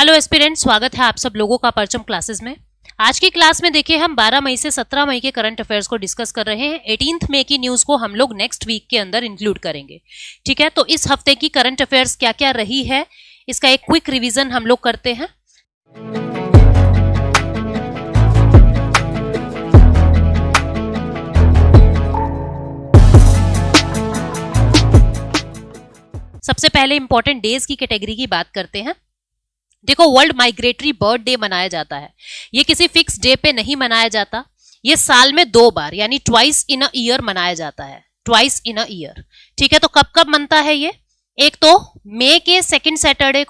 Hello aspirant, स्वागत है आप सब लोगों का परचम क्लासेस में। आज की क्लास में देखिए हम 12 मई से 17 मई के करंट अफेयर्स को डिस्कस कर रहे हैं। 18 मई की न्यूज़ को हम लोग नेक्स्ट वीक के अंदर इंक्लूड करेंगे। ठीक है, तो इस हफ्ते की करंट अफेयर्स क्या क्या रही है इसका एक क्विक रिवीजन हम लोग करते हैं। सबसे पहले इंपॉर्टेंट डेज की कैटेगरी की बात करते हैं। देखो, वर्ल्ड माइग्रेटरी बर्ड डे मनाया जाता है। ये किसी फिक्स डे पे नहीं मनाया जाता, ये साल में 2 बार यानी ट्वाइस इन अ ईयर मनाया जाता है। Twice in a year. ठीक है, तो कब कब मनता है ये? एक तो मई के सेकंड सैटरडे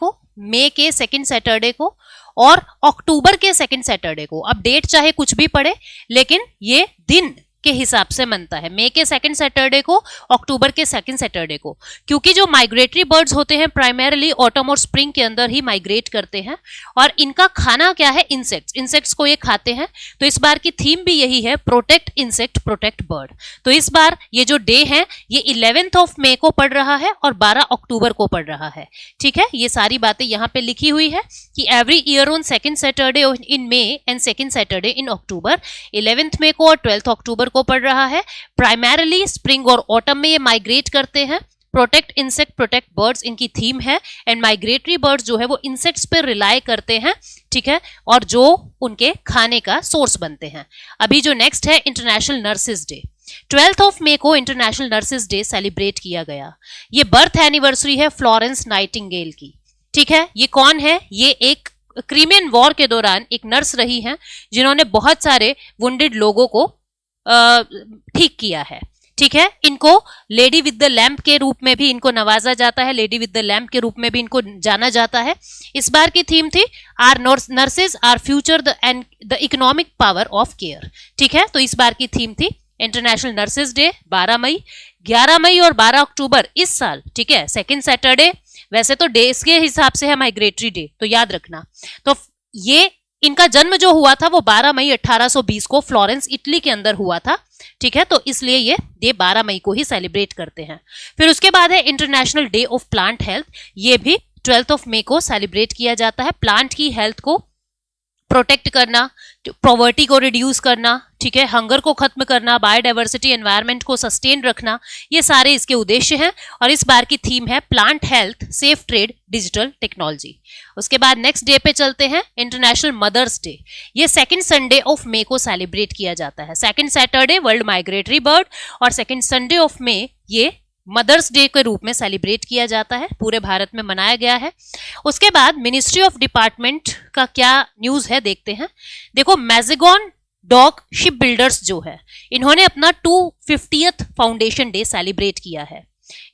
को और अक्टूबर के सेकंड सैटरडे को। अब डेट चाहे कुछ भी पड़े, लेकिन ये दिन के हिसाब से मनता है। मई के सेकंड सैटरडे को, अक्टूबर के सेकंड सैटरडे को, क्योंकि जो माइग्रेटरी बर्ड्स होते हैं प्राइमरीली ऑटम और स्प्रिंग के अंदर ही माइग्रेट करते हैं और इनका खाना क्या है? इंसेक्ट्स को ये खाते हैं। तो इस बार की थीम भी यही है, प्रोटेक्ट इंसेक्ट प्रोटेक्ट बर्ड। तो इस बार ये जो डे है ये 11 मई को पड़ रहा है और 12 अक्टूबर को पड़ रहा है। ठीक है, ये सारी बातें यहाँ पे लिखी हुई है कि every year on second Saturday in May and second Saturday in October. 11 मई को और 12 अक्टूबर को पड़ रहा है। प्राइमरीली स्प्रिंग और ऑटम में ये माइग्रेट करते हैं। प्रोटेक्ट इंसेक्ट प्रोटेक्ट बर्ड्स इनकी थीम है एंड माइग्रेटरी बर्ड्स जो है वो इंसेक्ट्स पर रिलाई करते हैं। ठीक है, और जो उनके खाने का सोर्स बनते हैं। अभी जो नेक्स्ट है इंटरनेशनल नर्सेज डे। 12 मई को इंटरनेशनल नर्सेज डे सेलिब्रेट किया गया। ये बर्थ एनिवर्सरी है फ्लोरेंस नाइटिंगेल की। ठीक है, ये कौन है? ये एक क्रीमियन वॉर के दौरान एक नर्स रही हैं जिन्होंने बहुत सारे वुंडेड लोगों को ठीक किया है। ठीक है, इनको लेडी विद द लैम्प के रूप में भी इनको नवाजा जाता है, लेडी विद द लैम्प के रूप में भी इनको जाना जाता है। इस बार की थीम थी our nurses our future the economic power of care. ठीक है, तो इस बार की थीम थी इंटरनेशनल नर्सेज डे 12 मई, 11 मई और 12 अक्टूबर इस साल। ठीक है, सेकेंड सैटरडे वैसे तो डेज के हिसाब से है माइग्रेटरी डे, तो याद रखना। तो ये इनका जन्म जो हुआ था वो 12 मई 1820 को फ्लोरेंस इटली के अंदर हुआ था। ठीक है, तो इसलिए ये डे 12 मई को ही सेलिब्रेट करते हैं। फिर उसके बाद है international day of plant health. ये भी 12 मई को सेलिब्रेट किया जाता है। प्लांट की हेल्थ को प्रोटेक्ट करना, पॉवर्टी को रिड्यूस करना, ठीक है, हंगर को खत्म करना, बायोडाइवर्सिटी एनवायरनमेंट को सस्टेन रखना, ये सारे इसके उद्देश्य हैं। और इस बार की थीम है plant health safe trade digital technology. उसके बाद नेक्स्ट डे पे चलते हैं, इंटरनेशनल मदर्स डे। ये सेकंड संडे ऑफ मई को सेलिब्रेट किया जाता है। Second Saturday world migratory bird और सेकंड संडे ऑफ मई ये मदर्स डे के रूप में सेलिब्रेट किया जाता है, पूरे भारत में मनाया गया है। उसके बाद मिनिस्ट्री ऑफ डिपार्टमेंट का क्या न्यूज है देखते हैं। देखो, मैजेगॉन डॉक शिप बिल्डर्स जो है इन्होंने अपना 250th फाउंडेशन डे सेलिब्रेट किया है।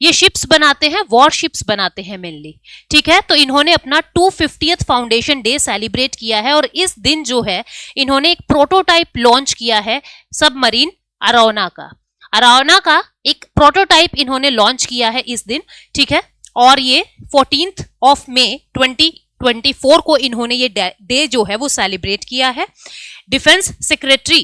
ये शिप्स बनाते हैं, वॉर शिप्स बनाते हैं मेनली। ठीक है, तो इन्होंने अपना 250th फाउंडेशन डे सेलिब्रेट किया है और इस दिन जो है इन्होंने एक प्रोटोटाइप लॉन्च किया है सबमरीन अरावना का एक प्रोटोटाइप इन्होंने लॉन्च किया है इस दिन। ठीक है, और ये 14 मई 2024 को इन्होंने ये डे जो है वो सेलिब्रेट किया है। डिफेंस सेक्रेटरी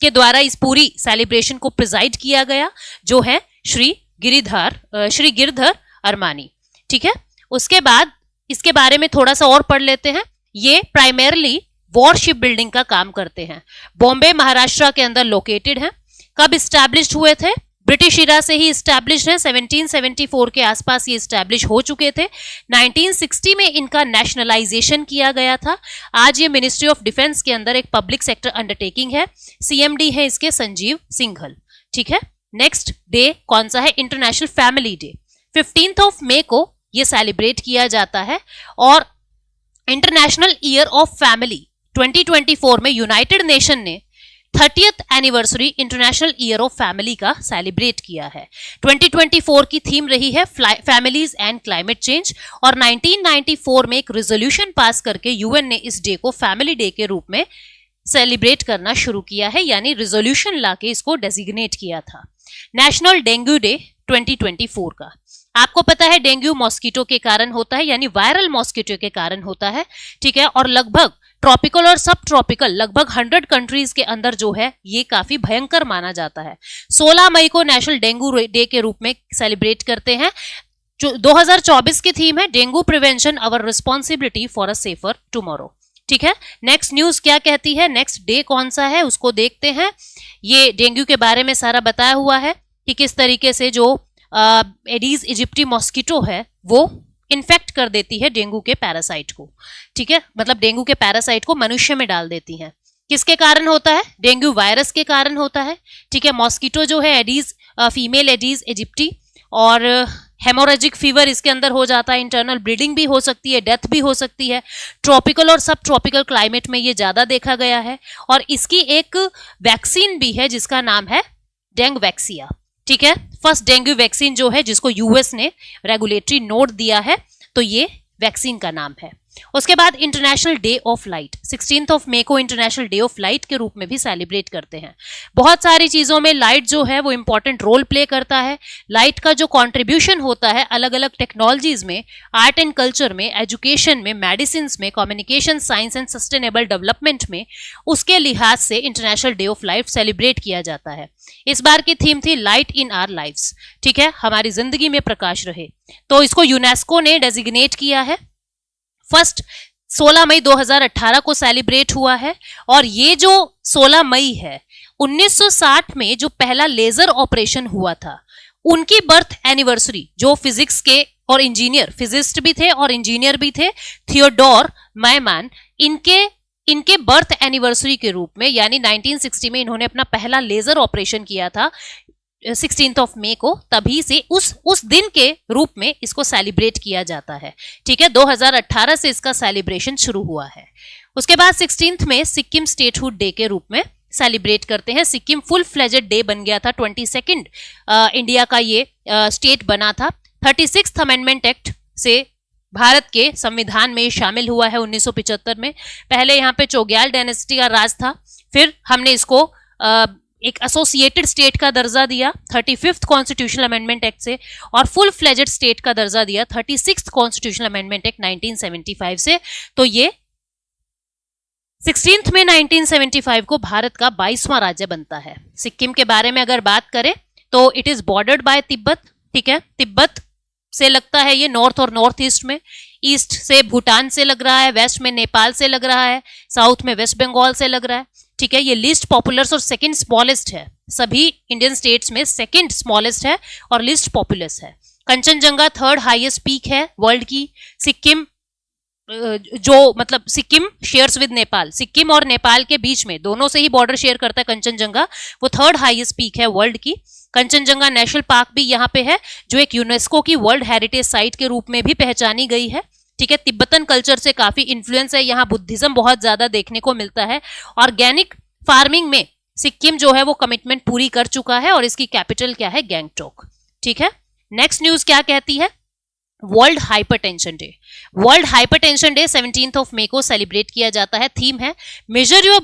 के द्वारा इस पूरी सेलिब्रेशन को प्रिजाइड किया गया, जो है श्री गिरधर अरमानी। ठीक है, उसके बाद इसके बारे में थोड़ा सा और पढ़ लेते हैं। ये प्राइमरीली वॉरशिप बिल्डिंग का काम करते हैं। बॉम्बे महाराष्ट्र के अंदर लोकेटेड है। कब इस्टेब्लिश हुए थे? ब्रिटिश इरा से ही इस्टेब्लिश है। 1774 के आसपास ये इस्टेब्लिश हो चुके थे। 1960 में इनका नेशनलाइजेशन किया गया था। आज ये मिनिस्ट्री ऑफ डिफेंस के अंदर एक पब्लिक सेक्टर अंडरटेकिंग है। सीएमडी है इसके संजीव सिंघल। ठीक है, नेक्स्ट डे कौन सा है? International family day. 15 मई को ये सेलिब्रेट किया जाता है और इंटरनेशनल ईयर ऑफ फैमिली 2024 में यूनाइटेड नेशन ने 30th anniversary international year of family का सेलिब्रेट किया है। 2024 की थीम रही है फैमिलीज एंड क्लाइमेट चेंज और 1994 में एक रेजोल्यूशन पास करके यूएन ने इस डे को फैमिली डे के रूप में सेलिब्रेट करना शुरू किया है, यानी रेजोल्यूशन लाके इसको डेजिग्नेट किया था। नेशनल डेंगू डे 2024 का। आपको पता है डेंगू मॉस्किटो के कारण होता है, यानी वायरल मॉस्किटो के कारण होता है। ठीक है, और लगभग ट्रॉपिकल और सब ट्रॉपिकल लगभग 100 कंट्रीज के अंदर जो है ये काफी भयंकर माना जाता है। 16 मई को नेशनल डेंगू डे के रूप में सेलिब्रेट करते हैं। जो 2024 की थीम है dengue prevention our responsibility for a safer tomorrow. ठीक है, नेक्स्ट न्यूज क्या कहती है, नेक्स्ट डे कौन सा है उसको देखते हैं। ये डेंगू के बारे में सारा बताया हुआ है कि किस तरीके से जो एडीज इजिप्टी मॉस्किटो है वो इन्फेक्ट कर देती है डेंगू के पैरासाइट को। ठीक है, मतलब डेंगू के पैरासाइट को मनुष्य में डाल देती है। किसके कारण होता है, डेंगू वायरस के कारण होता है। ठीक है, मॉस्किटो जो है एडीज फीमेल एडीज इजिप्टी, और हेमोरेजिक फीवर इसके अंदर हो जाता है, इंटरनल ब्लीडिंग भी हो सकती है, डेथ भी हो सकती है। ट्रॉपिकल और सब ट्रॉपिकल क्लाइमेट में ये ज्यादा देखा गया है। और इसकी एक वैक्सीन भी है जिसका नाम है डेंगवैक्सिया। ठीक है, फर्स्ट डेंगू वैक्सीन जो है जिसको यूएस ने रेगुलेटरी नोट दिया है, तो ये वैक्सीन का नाम है। उसके बाद इंटरनेशनल डे ऑफ लाइट, 16 मई को इंटरनेशनल डे ऑफ लाइट के रूप में भी सेलिब्रेट करते हैं। बहुत सारी चीजों में लाइट जो है वो इंपॉर्टेंट रोल प्ले करता है। लाइट का जो कंट्रीब्यूशन होता है अलग अलग टेक्नोलॉजीज में, आर्ट एंड कल्चर में, एजुकेशन में, मेडिसिन में, communication, science and sustainable development में, उसके लिहाज से international day of light celebrate किया जाता है। इस बार की थीम थी लाइट इन आवर लाइव्स। ठीक है, हमारी जिंदगी में प्रकाश रहे, तो इसको यूनेस्को ने डेजिग्नेट किया है। फर्स्ट 16 मई 2018 को सेलिब्रेट हुआ है। और ये जो 16 मई है, 1960 में जो पहला लेजर ऑपरेशन हुआ था उनकी बर्थ एनिवर्सरी, जो फिजिक्स के और इंजीनियर, फिजिस्ट भी थे और इंजीनियर भी थे, थियोडोर मैमैन, इनके बर्थ एनिवर्सरी के रूप में, यानी 1960 में इन्होंने अपना पहला लेजर ऑपरेशन किया था 16 मई को, तभी से उस दिन के रूप में इसको सेलिब्रेट किया जाता है। ठीक है, 2018 से इसका सेलिब्रेशन शुरू हुआ है। उसके बाद 16 में सिक्किम स्टेटहुड डे के रूप में सेलिब्रेट करते हैं। सिक्किम फुल फ्लेजेड डे बन गया था, 22 इंडिया का ये स्टेट बना था। 36th अमेंडमेंट एक्ट से भारत के संविधान में शामिल हुआ है 1975 में। पहले यहाँ पे चोग्याल डायनेस्टी का राज था, फिर हमने इसको एक एसोसिएटेड स्टेट का दर्जा दिया 35th कॉन्स्टिट्यूशनल अमेंडमेंट एक्ट से, और फुल फ्लेजेड स्टेट का दर्जा दिया 36th कॉन्स्टिट्यूशनल अमेंडमेंट एक्ट 1975 से। तो ये 16 में 1975 को भारत का 22वां राज्य बनता है। सिक्किम के बारे में अगर बात करें तो it is bordered by Tibet. ठीक है, तिब्बत से लगता है ये नॉर्थ और नॉर्थ ईस्ट में, ईस्ट से भूटान से लग रहा है, वेस्ट में नेपाल से लग रहा है, साउथ में वेस्ट बंगाल से लग रहा है। ठीक है, ये लीस्ट पॉपुलस और सेकंड स्मॉलेस्ट है, सभी इंडियन स्टेट्स में सेकंड स्मॉलेस्ट है और लीस्ट पॉपुलस है। कंचनजंगा थर्ड हाईएस्ट पीक है वर्ल्ड की। सिक्किम जो मतलब सिक्किम शेयर्स विद नेपाल, सिक्किम और नेपाल के बीच में दोनों से ही बॉर्डर शेयर करता है कंचनजंगा, वो थर्ड हाईएस्ट पीक है वर्ल्ड की। कंचनजंगा नेशनल पार्क भी यहाँ पे है, जो एक यूनेस्को की वर्ल्ड हेरिटेज साइट के रूप में भी पहचानी गई है। ठीक है, तिब्बतन कल्चर से काफी इन्फ्लुएंस है, यहाँ बुद्धिज्म बहुत ज्यादा देखने को मिलता है। ऑर्गेनिक फार्मिंग में सिक्किम जो है वो कमिटमेंट पूरी कर चुका है और इसकी कैपिटल क्या है, गैंगटॉक। ठीक है, नेक्स्ट न्यूज क्या कहती है, world hypertension day. World hypertension day 17 मई को सेलिब्रेट किया जाता है। थीम है major your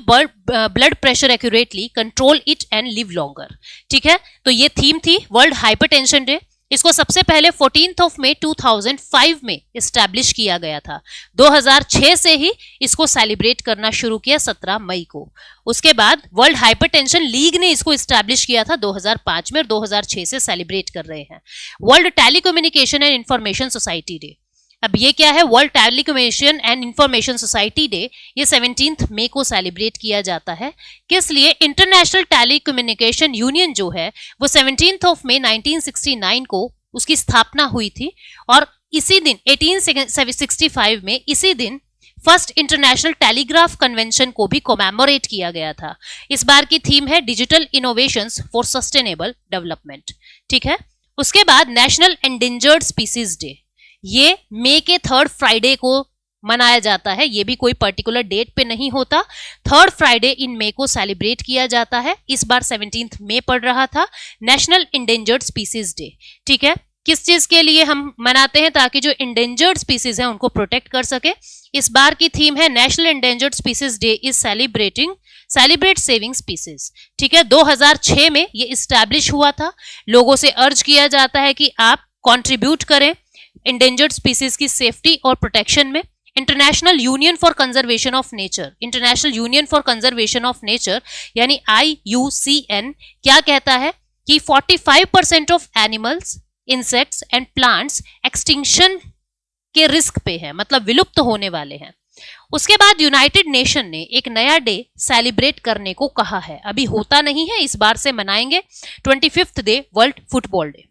blood pressure accurately, control it and live longer. ठीक है, तो ये थीम थी वर्ल्ड हाइपरटेंशन डे। इसको सबसे पहले 14 मई 2005 में इस्टेब्लिश किया गया था। 2006 से ही इसको सेलिब्रेट करना शुरू किया 17 मई को। उसके बाद वर्ल्ड हाइपरटेंशन लीग ने इसको इस्टेब्लिश किया था 2005 में, और 2006 से सेलिब्रेट कर रहे हैं। World telecommunication and information society day, अब ये क्या है, world telecommunication and information society day, ये 17 मई को सेलिब्रेट किया जाता है। किस लिए, इंटरनेशनल टेलीकम्युनिकेशन यूनियन जो है वो 17 मई 1969 को उसकी स्थापना हुई थी, और इसी दिन 1865 में इसी दिन फर्स्ट इंटरनेशनल टेलीग्राफ कन्वेंशन को भी कोमेमोरेट किया गया था। इस बार की थीम है digital innovations for sustainable development. ठीक है, उसके बाद नेशनल एंडेंजर्ड स्पीसीज डे, ये मई के थर्ड फ्राइडे को मनाया जाता है। ये भी कोई पर्टिकुलर डेट पे नहीं होता, थर्ड फ्राइडे इन मई को सेलिब्रेट किया जाता है। इस बार 17 मई पड़ रहा था, नेशनल एंडेंजर्ड स्पीसीज डे। ठीक है, किस चीज के लिए हम मनाते हैं, ताकि जो इंडेंजर्ड स्पीसीज हैं उनको प्रोटेक्ट कर सके। इस बार की थीम है national endangered species day is celebrate saving species. ठीक है, 2006 में ये इस्टेब्लिश हुआ था। लोगों से अर्ज किया जाता है कि आप कंट्रीब्यूट करें इंडेंजर्ड स्पीसीज की सेफ्टी और प्रोटेक्शन में। International union for conservation of nature, international union for conservation of nature यानी IUCN क्या कहता है कि 45% of animals, insects and plants extinction के रिस्क पे हैं, मतलब विलुप्त होने वाले हैं। उसके बाद यूनाइटेड नेशन ने एक नया डे सेलिब्रेट करने को कहा है, अभी होता नहीं है, इस बार से मनाएंगे 25th day world football day.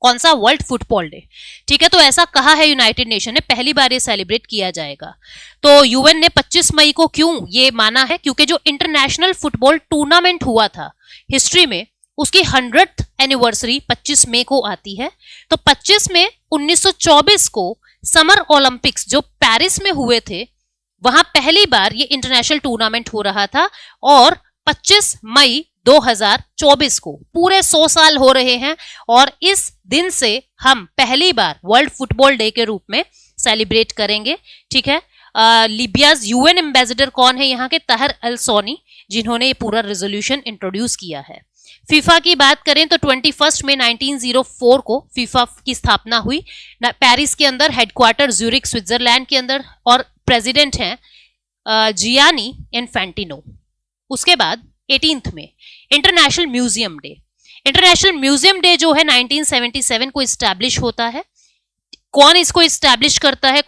कौन सा? World football day. ठीक है, तो ऐसा कहा है यूनाइटेड नेशन ने, पहली बार ये सेलिब्रेट किया जाएगा। तो यूएन ने 25 मई को क्यों ये माना है? क्योंकि जो इंटरनेशनल फुटबॉल टूर्नामेंट हुआ था हिस्ट्री में, उसकी 100th एनिवर्सरी 25 मई को आती है। तो 25 मई 1924 को समर ओलंपिक्स जो पेरिस में हुए थे, वहां पहली बार ये इंटरनेशनल टूर्नामेंट हो रहा था, और 25 मई 2024 को पूरे 100 साल हो रहे हैं, और इस दिन से हम पहली बार वर्ल्ड फुटबॉल डे के रूप में सेलिब्रेट करेंगे। ठीक है, लीबियाज यूएन एम्बेसडर कौन है यहाँ के? तहर अल सोनी, जिन्होंने ये पूरा रेजोल्यूशन इंट्रोड्यूस किया है। फीफा की बात करें तो 21 मई 1904 को फीफा की स्थापना हुई, पेरिस के अंदर, हेडक्वार्टर ज्यूरिक स्विट्जरलैंड के अंदर, और प्रेसिडेंट हैं जियानी इन्फेंटिनो। उसके बाद 18th में international museum day. International museum day जो है 1977 को इस्टेब्लिश होता है। कौन इसको इस्टेब्लिश करता है?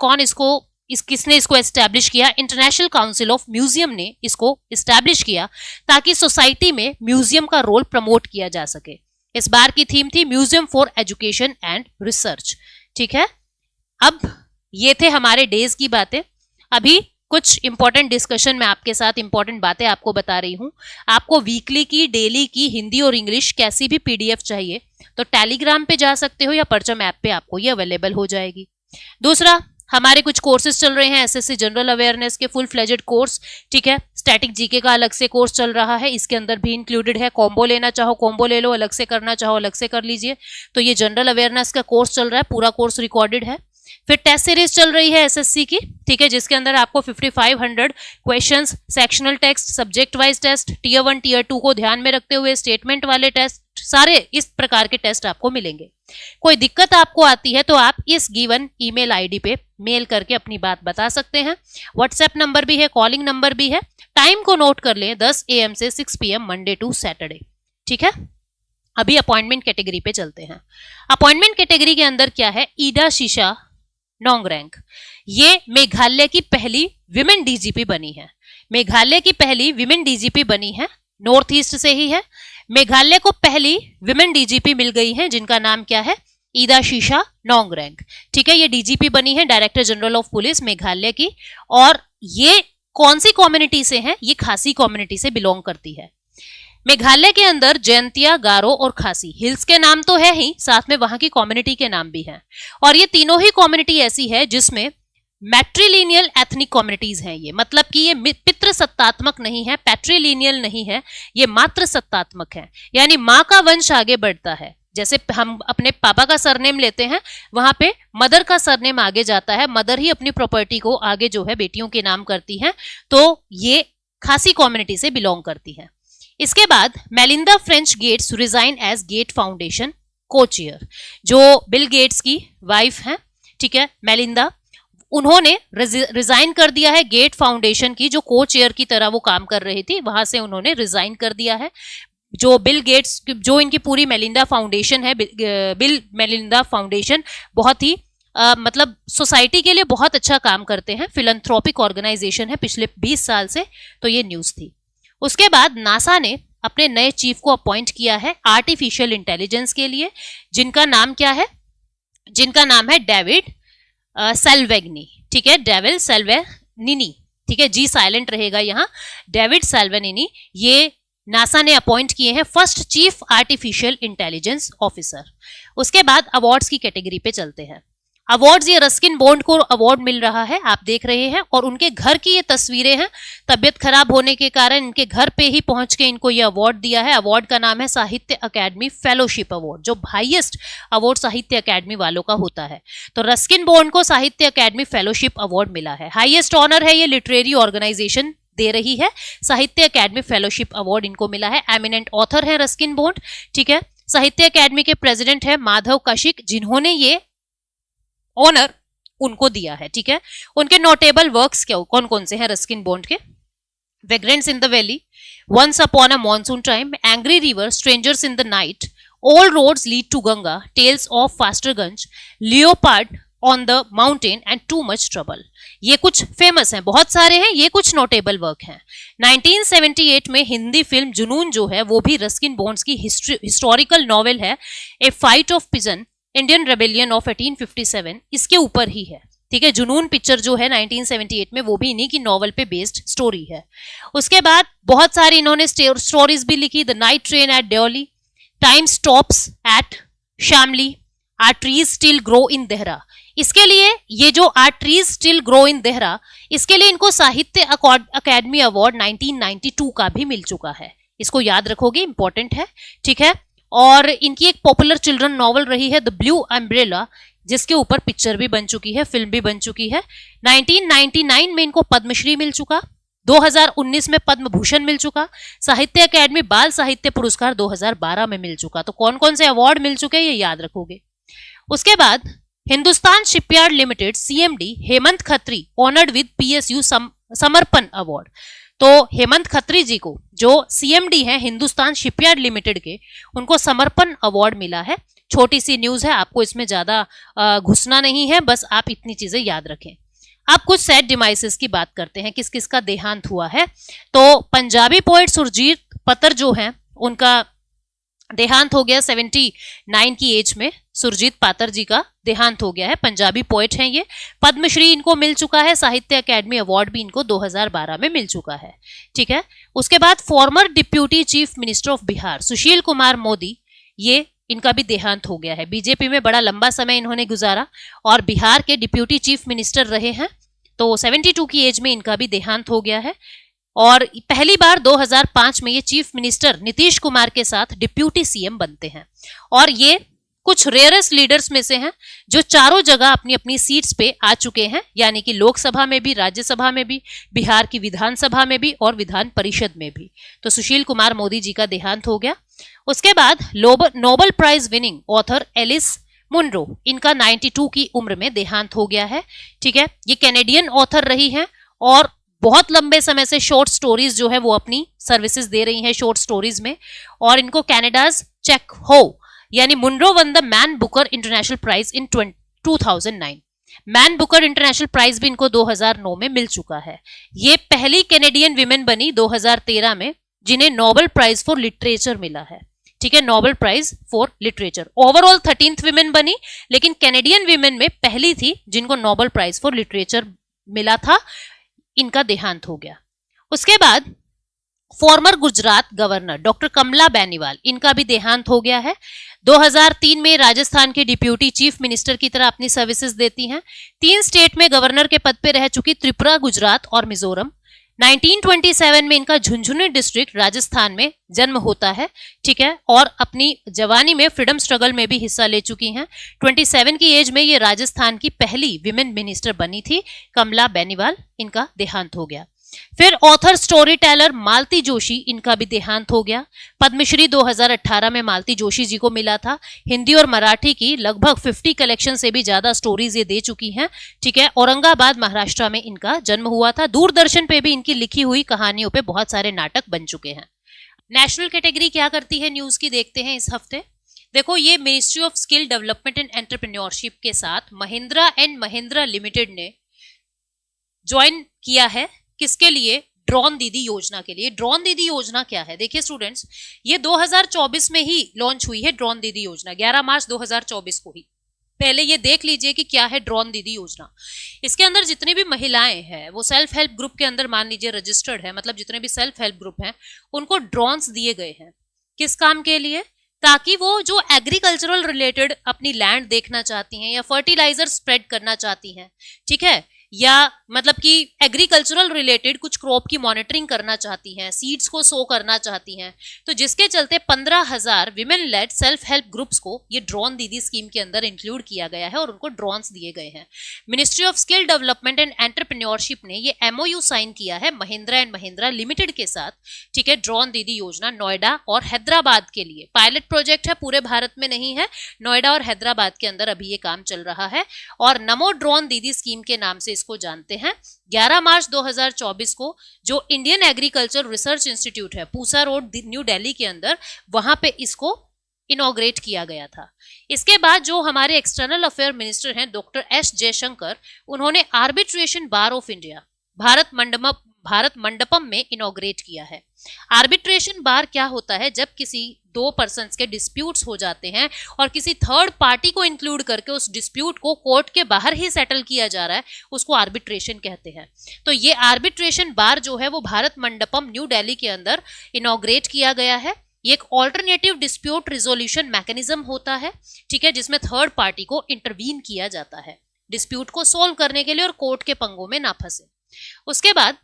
किसने इसको एस्टैब्लिश किया? इंटरनेशनल काउंसिल ऑफ म्यूजियम ने इसको एस्टैब्लिश किया, ताकि सोसाइटी में म्यूजियम का रोल प्रमोट किया जा सके। इस बार की थीम थी museum for education and research. ठीक है, अब ये थे हमारे डेज की बातें। अभी कुछ इंपॉर्टेंट डिस्कशन में आपके साथ इंपॉर्टेंट बातें आपको बता रही हूं। आपको वीकली की, डेली की हिंदी और इंग्लिश कैसी भी पीडीएफ चाहिए तो टेलीग्राम पे जा सकते हो, या परचम ऐप पे आपको ये अवेलेबल हो जाएगी। दूसरा, हमारे कुछ कोर्सेज चल रहे हैं एसएससी जनरल अवेयरनेस के, फुल फ्लेजेड कोर्स। ठीक है, स्टैटिक जीके का अलग से कोर्स चल रहा है, इसके अंदर भी इंक्लूडेड है। कॉम्बो लेना चाहो कॉम्बो ले लो, अलग से करना चाहो अलग से कर लीजिए। तो ये जनरल अवेयरनेस का कोर्स चल रहा है, पूरा कोर्स रिकॉर्डेड है। फिर टेस्ट सीरीज चल रही है एसएससी की, ठीक है, जिसके अंदर आपको 5500 questions, sectional text, subject wise test, tier 1 tier 2 को ध्यान में रखते हुए स्टेटमेंट वाले टेस्ट, सारे इस प्रकार के टेस्ट आपको मिलेंगे। कोई दिक्कत आपको आती है तो आप इस गिवन ईमेल आईडी पे मेल करके अपनी बात बता सकते हैं। व्हाट्सएप नंबर भी है, कॉलिंग नंबर भी है। टाइम को नोट कर लें, 10 AM से 6 PM मंडे टू सैटरडे। ठीक है, अभी अपॉइंटमेंट कैटेगरी पे चलते हैं। अपॉइंटमेंट कैटेगरी के अंदर क्या है? ईडा शीशा नोंगरैंक, ये मेघालय की पहली विमेन डीजीपी बनी है। मेघालय की पहली विमेन डीजीपी बनी है, नॉर्थ ईस्ट से ही है। मेघालय को पहली विमेन डीजीपी मिल गई है, जिनका नाम क्या है? ईदा शीशा नोंगरैंक। ठीक है, ये डीजीपी बनी है, director general of police Meghalaya की। और ये कौन सी कम्युनिटी से है? ये खासी कम्युनिटी से बिलोंग करती है। मेघालय के अंदर जयंतिया, गारो और खासी, हिल्स के नाम तो है ही, साथ में वहां की कम्युनिटी के नाम भी हैं। और ये तीनों ही कम्युनिटी ऐसी है जिसमें मैट्रिलिनियल एथनिक कम्युनिटीज हैं। ये मतलब कि ये पितृ सत्तात्मक नहीं है, पैट्रिलिनियल नहीं है, ये मातृ सत्तात्मक है, यानी माँ का वंश आगे बढ़ता है। जैसे हम अपने पापा का सरनेम लेते हैं, वहां पे मदर का सरनेम आगे जाता है, मदर ही अपनी प्रॉपर्टी को आगे जो है बेटियों के नाम करती हैं। तो ये खासी कम्युनिटी से बिलोंग करती है। इसके बाद Melinda French Gates resign as Gate Foundation को चेयर, जो बिल गेट्स की वाइफ हैं, ठीक है, मेलिंदा, उन्होंने रिजाइन कर दिया है गेट फाउंडेशन की, जो को चेयर की तरह वो काम कर रही थी, वहां से उन्होंने रिजाइन कर दिया है। जो बिल गेट्स, जो इनकी पूरी मेलिंदा फाउंडेशन है, बिल मेलिंदा फाउंडेशन बहुत ही मतलब सोसाइटी के लिए बहुत अच्छा काम करते हैं, फिलैंथ्रोपिक ऑर्गेनाइजेशन है पिछले 20 साल से। तो ये न्यूज थी। उसके बाद नासा ने अपने नए चीफ को अपॉइंट किया है आर्टिफिशियल इंटेलिजेंस के लिए, जिनका नाम क्या है? जिनका नाम है डेविड सेल्वेगनी। ठीक है, डेविड सेल्वेनिनी, ठीक है, जी साइलेंट रहेगा यहाँ, डेविड सेल्वेनिनी, ये नासा ने अपॉइंट किए हैं first chief artificial intelligence officer. उसके बाद अवार्ड्स की कैटेगरी पे चलते हैं। अवार्ड्स, ये रस्किन बॉन्ड को अवार्ड मिल रहा है, आप देख रहे हैं, और उनके घर की ये तस्वीरें हैं। तबियत खराब होने के कारण इनके घर पे ही पहुंच के इनको ये अवार्ड दिया है। अवार्ड का नाम है साहित्य अकेडमी फेलोशिप अवार्ड, जो हाईएस्ट अवार्ड साहित्य अकेडमी वालों का होता है। तो रस्किन बॉन्ड को साहित्य अकेडमी फेलोशिप अवार्ड मिला है, हाईएस्ट ऑनर है, ये लिटरेरी ऑर्गेनाइजेशन दे रही है। साहित्य अकेडमी फेलोशिप अवार्ड इनको मिला है। एमिनेंट ऑथर है रस्किन बॉन्ड, ठीक है। साहित्य अकेडमी के प्रेसिडेंट है माधव कौशिक, जिन्होंने ये ऑनर उनको दिया है, ठीक है। उनके नोटेबल वर्क्स क्या कौन कौन से हैं रस्किन बॉन्ड के? Vagrants in the valley, once upon a monsoon time, angry river, strangers in the night, all roads lead to Ganga, tales of Fosterganj, leopard on the mountain and too much trouble. ये कुछ famous हैं, बहुत सारे हैं, ये कुछ notable work हैं। 1978 में हिंदी फिल्म जुनून जो है वो भी रस्किन बॉन्ड्स की हिस्टोरिकल नॉवेल है, a flight of pigeon, Indian rebellion of 1857, इसके ऊपर ही है। ठीक है, जुनून पिक्चर जो है 1978 में, वो भी इन्हीं की नॉवल पे बेस्ड स्टोरी है। उसके बाद बहुत सारी इन्होंने स्टोरीज भी लिखी, the night train at Deoli, time stops at Shamli, are trees still grow in Dehra. इसके लिए ये जो are trees still grow in Dehra, इसके लिए इनको साहित्य अकादमी अवार्ड 1992 का भी मिल चुका है। इसको याद रखोगे, इंपॉर्टेंट है। ठीक है, और इनकी एक पॉपुलर चिल्ड्रन नॉवल रही है द ब्लू अम्ब्रेला, जिसके ऊपर पिक्चर भी बन चुकी है, फिल्म भी बन चुकी है। 1999 में इनको पद्मश्री मिल चुका, 2019 में पद्म भूषण मिल चुका, साहित्य अकादमी बाल साहित्य पुरस्कार 2012 में मिल चुका। तो कौन कौन से अवार्ड मिल चुके हैं ये याद रखोगे। उसके बाद Hindustan shipyard limited CMD Hemant Khatri honoured with PSU समर्पण अवार्ड। तो हेमंत खत्री जी को, जो सीएमडी है हिंदुस्तान शिपयार्ड लिमिटेड के, उनको समर्पण अवार्ड मिला है। छोटी सी न्यूज है, आपको इसमें ज्यादा घुसना नहीं है, बस आप इतनी चीजें याद रखें। अब कुछ सैड डिमाइसेस की बात करते हैं, किस किस का देहांत हुआ है। तो पंजाबी पोएट सुरजीत पतर जो है, उनका देहांत हो गया 79 की एज में। सुरजीत पातर जी का देहांत हो गया है, पंजाबी पोएट हैं ये। पद्मश्री इनको मिल चुका है, साहित्य अकादमी अवार्ड भी इनको 2012 में मिल चुका है। ठीक है, उसके बाद former deputy chief minister of Bihar Sushil Kumar Modi, ये इनका भी देहांत हो गया है। बीजेपी में बड़ा लंबा समय इन्होंने गुजारा और बिहार के डिप्यूटी चीफ मिनिस्टर रहे हैं। तो 72 की एज में इनका भी देहांत हो गया है। और पहली बार 2005 में ये चीफ मिनिस्टर नीतीश कुमार के साथ डिप्यूटी सीएम बनते हैं। और ये कुछ रेयरेस्ट लीडर्स में से हैं जो चारों जगह अपनी अपनी सीट्स पे आ चुके हैं, यानी कि लोकसभा में भी, राज्यसभा में भी, बिहार की विधानसभा में भी और विधान परिषद में भी। तो सुशील कुमार मोदी जी का देहांत हो गया। उसके बाद Nobel prize winning author Alice Munro, इनका 92 की उम्र में देहांत हो गया है। ठीक है, ये कैनेडियन ऑथर रही हैं और बहुत लंबे समय से शॉर्ट स्टोरीज जो है वो अपनी सर्विसेज दे रही हैं शॉर्ट स्टोरीज में। और इनको कनाडाज चेक हो यानी Munro won the Man Booker International prize in 2009। Man Booker International prize भी इनको 2009 में मिल चुका है। ये पहली कैनेडियन विमेन बनी 2013 में जिन्हें नोबेल प्राइज फॉर लिटरेचर मिला है। ठीक है, Nobel prize for literature. Overall 13th women बनी, लेकिन कैनेडियन विमेन में पहली थी जिनको नोबेल प्राइज फॉर लिटरेचर मिला था। इनका देहांत हो गया। उसके बाद फॉर्मर गुजरात गवर्नर डॉक्टर कमला बेनीवाल, इनका भी देहांत हो गया है। 2003 में राजस्थान के डिप्यूटी चीफ मिनिस्टर की तरह अपनी सर्विसेज देती हैं। 3 स्टेट में गवर्नर के पद पे रह चुकी, त्रिपुरा, गुजरात और मिजोरम। 1927 में इनका झुंझुनू डिस्ट्रिक्ट राजस्थान में जन्म होता है। ठीक है, और अपनी जवानी में फ्रीडम स्ट्रगल में भी हिस्सा ले चुकी हैं। 27 की एज में ये राजस्थान की पहली विमेन मिनिस्टर बनी थी, कमला बेनीवाल। इनका देहांत हो गया। फिर ऑथर स्टोरी टेलर मालती जोशी, इनका भी देहांत हो गया। पद्मश्री 2018 में मालती जोशी जी को मिला था। हिंदी और मराठी की लगभग 50 कलेक्शन से भी ज्यादा स्टोरीज ये दे चुकी हैं। ठीक है, औरंगाबाद महाराष्ट्र में इनका जन्म हुआ था। दूरदर्शन पे भी इनकी लिखी हुई कहानियों पे बहुत सारे नाटक बन चुके हैं। नेशनल कैटेगरी क्या करती है न्यूज की, देखते हैं इस हफ्ते। देखो, ये ministry of skill development and entrepreneurship के साथ महिंद्रा एंड महिंद्रा लिमिटेड ने ज्वाइन किया है। किसके लिए? ड्रोन दीदी योजना के लिए। ड्रोन दीदी योजना क्या है? देखिए स्टूडेंट्स, ये 2024 में ही लॉन्च हुई है ड्रोन दीदी योजना, 11 मार्च 2024 को ही। पहले ये देख लीजिए कि क्या है ड्रोन दीदी योजना। इसके अंदर जितनी भी महिलाएं हैं वो सेल्फ हेल्प ग्रुप के अंदर मान लीजिए रजिस्टर्ड है, मतलब जितने भी सेल्फ हेल्प ग्रुप हैं उनको ड्रोन्स दिए गए हैं। किस काम के लिए? ताकि वो जो एग्रीकल्चरल रिलेटेड अपनी लैंड देखना चाहती हैं या फर्टिलाइजर स्प्रेड करना चाहती हैं, ठीक है, या मतलब कि एग्रीकल्चरल रिलेटेड कुछ क्रॉप की मॉनिटरिंग करना चाहती हैं, सीड्स को सो करना चाहती हैं, तो जिसके चलते 15,000 women lead self help groups को ये ड्रोन दीदी स्कीम के अंदर इंक्लूड किया गया है और उनको ड्रोन्स दिए गए हैं। Ministry of skill development and entrepreneurship ने ये MOU साइन किया है महिंद्रा एंड महिंद्रा लिमिटेड के साथ। ठीक है, ड्रोन दीदी योजना नोएडा और हैदराबाद के लिए पायलट प्रोजेक्ट है, पूरे भारत में नहीं है, नोएडा और हैदराबाद के अंदर अभी ये काम चल रहा है और नमो ड्रोन दीदी स्कीम के नाम से इसको जानते हैं। 11 मार्च 2024 को जो इंडियन एग्रीकल्चर रिसर्च इंस्टीट्यूट है पूसा रोड न्यू दिल्ली के अंदर, वहां पे इसको इनॉग्रेट किया गया था। इसके बाद जो हमारे एक्सटर्नल अफेयर मिनिस्टर हैं डॉक्टर एस जयशंकर, उन्होंने arbitration bar of India Bharat Mandapam में इनॉग्रेट किया है। आर्बिट्रेशन बार क्या होता है? जब किसी दो पर्सन्स के डिस्प्यूट्स हो जाते हैं और किसी थर्ड पार्टी को इंक्लूड करके उस डिस्प्यूट को कोर्ट के बाहर ही सेटल किया जा रहा है, उसको आर्बिट्रेशन कहते हैं। तो ये आर्बिट्रेशन बार जो है वो भारत मंडपम न्यू दिल्ली के अंदर इनॉग्रेट किया गया है। ये एक ऑल्टरनेटिव डिस्प्यूट रिजोल्यूशन मैकेनिज्म होता है, ठीक है, जिसमें थर्ड पार्टी को इंटरवीन किया जाता है डिस्प्यूट को सोल्व करने के लिए और कोर्ट के पंगों में ना फंसे। उसके बाद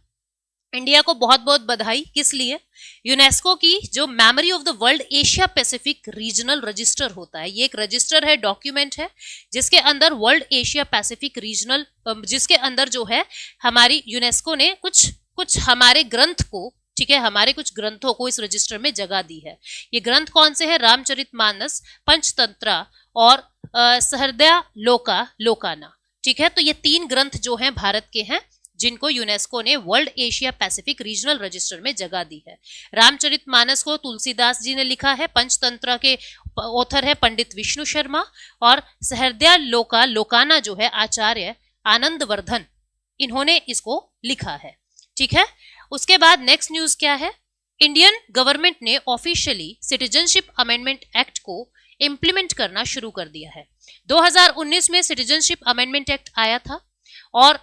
इंडिया को बहुत बहुत बधाई, किस लिए? यूनेस्को की जो memory of the world Asia Pacific regional register होता है, ये एक रजिस्टर है, डॉक्यूमेंट है, जिसके अंदर वर्ल्ड एशिया पैसिफिक रीजनल, जिसके अंदर जो है हमारी यूनेस्को ने कुछ हमारे ग्रंथ को, ठीक है, हमारे कुछ ग्रंथों को इस रजिस्टर में जगह दी है। ये ग्रंथ कौन से हैं? रामचरितमानस, पंचतंत्रा और सहृदयालोकाना, ठीक है। तो ये 3 ग्रंथ जो हैं भारत के हैं, जिनको यूनेस्को ने world Asia Pacific regional register में जगह दी है। रामचरितमानस को तुलसीदास जी ने लिखा है, पंचतंत्र के ऑथर है पंडित विष्णु शर्मा, और सहृदयालोकाना जो है आचार्य आनंदवर्धन, इन्होंने इसको लिखा है, ठीक है। उसके बाद नेक्स्ट न्यूज क्या है? इंडियन गवर्नमेंट ने ऑफिशियली सिटीजनशिप अमेंडमेंट एक्ट को इंप्लीमेंट करना शुरू कर दिया है। 2019 में सिटीजनशिप अमेंडमेंट एक्ट आया था और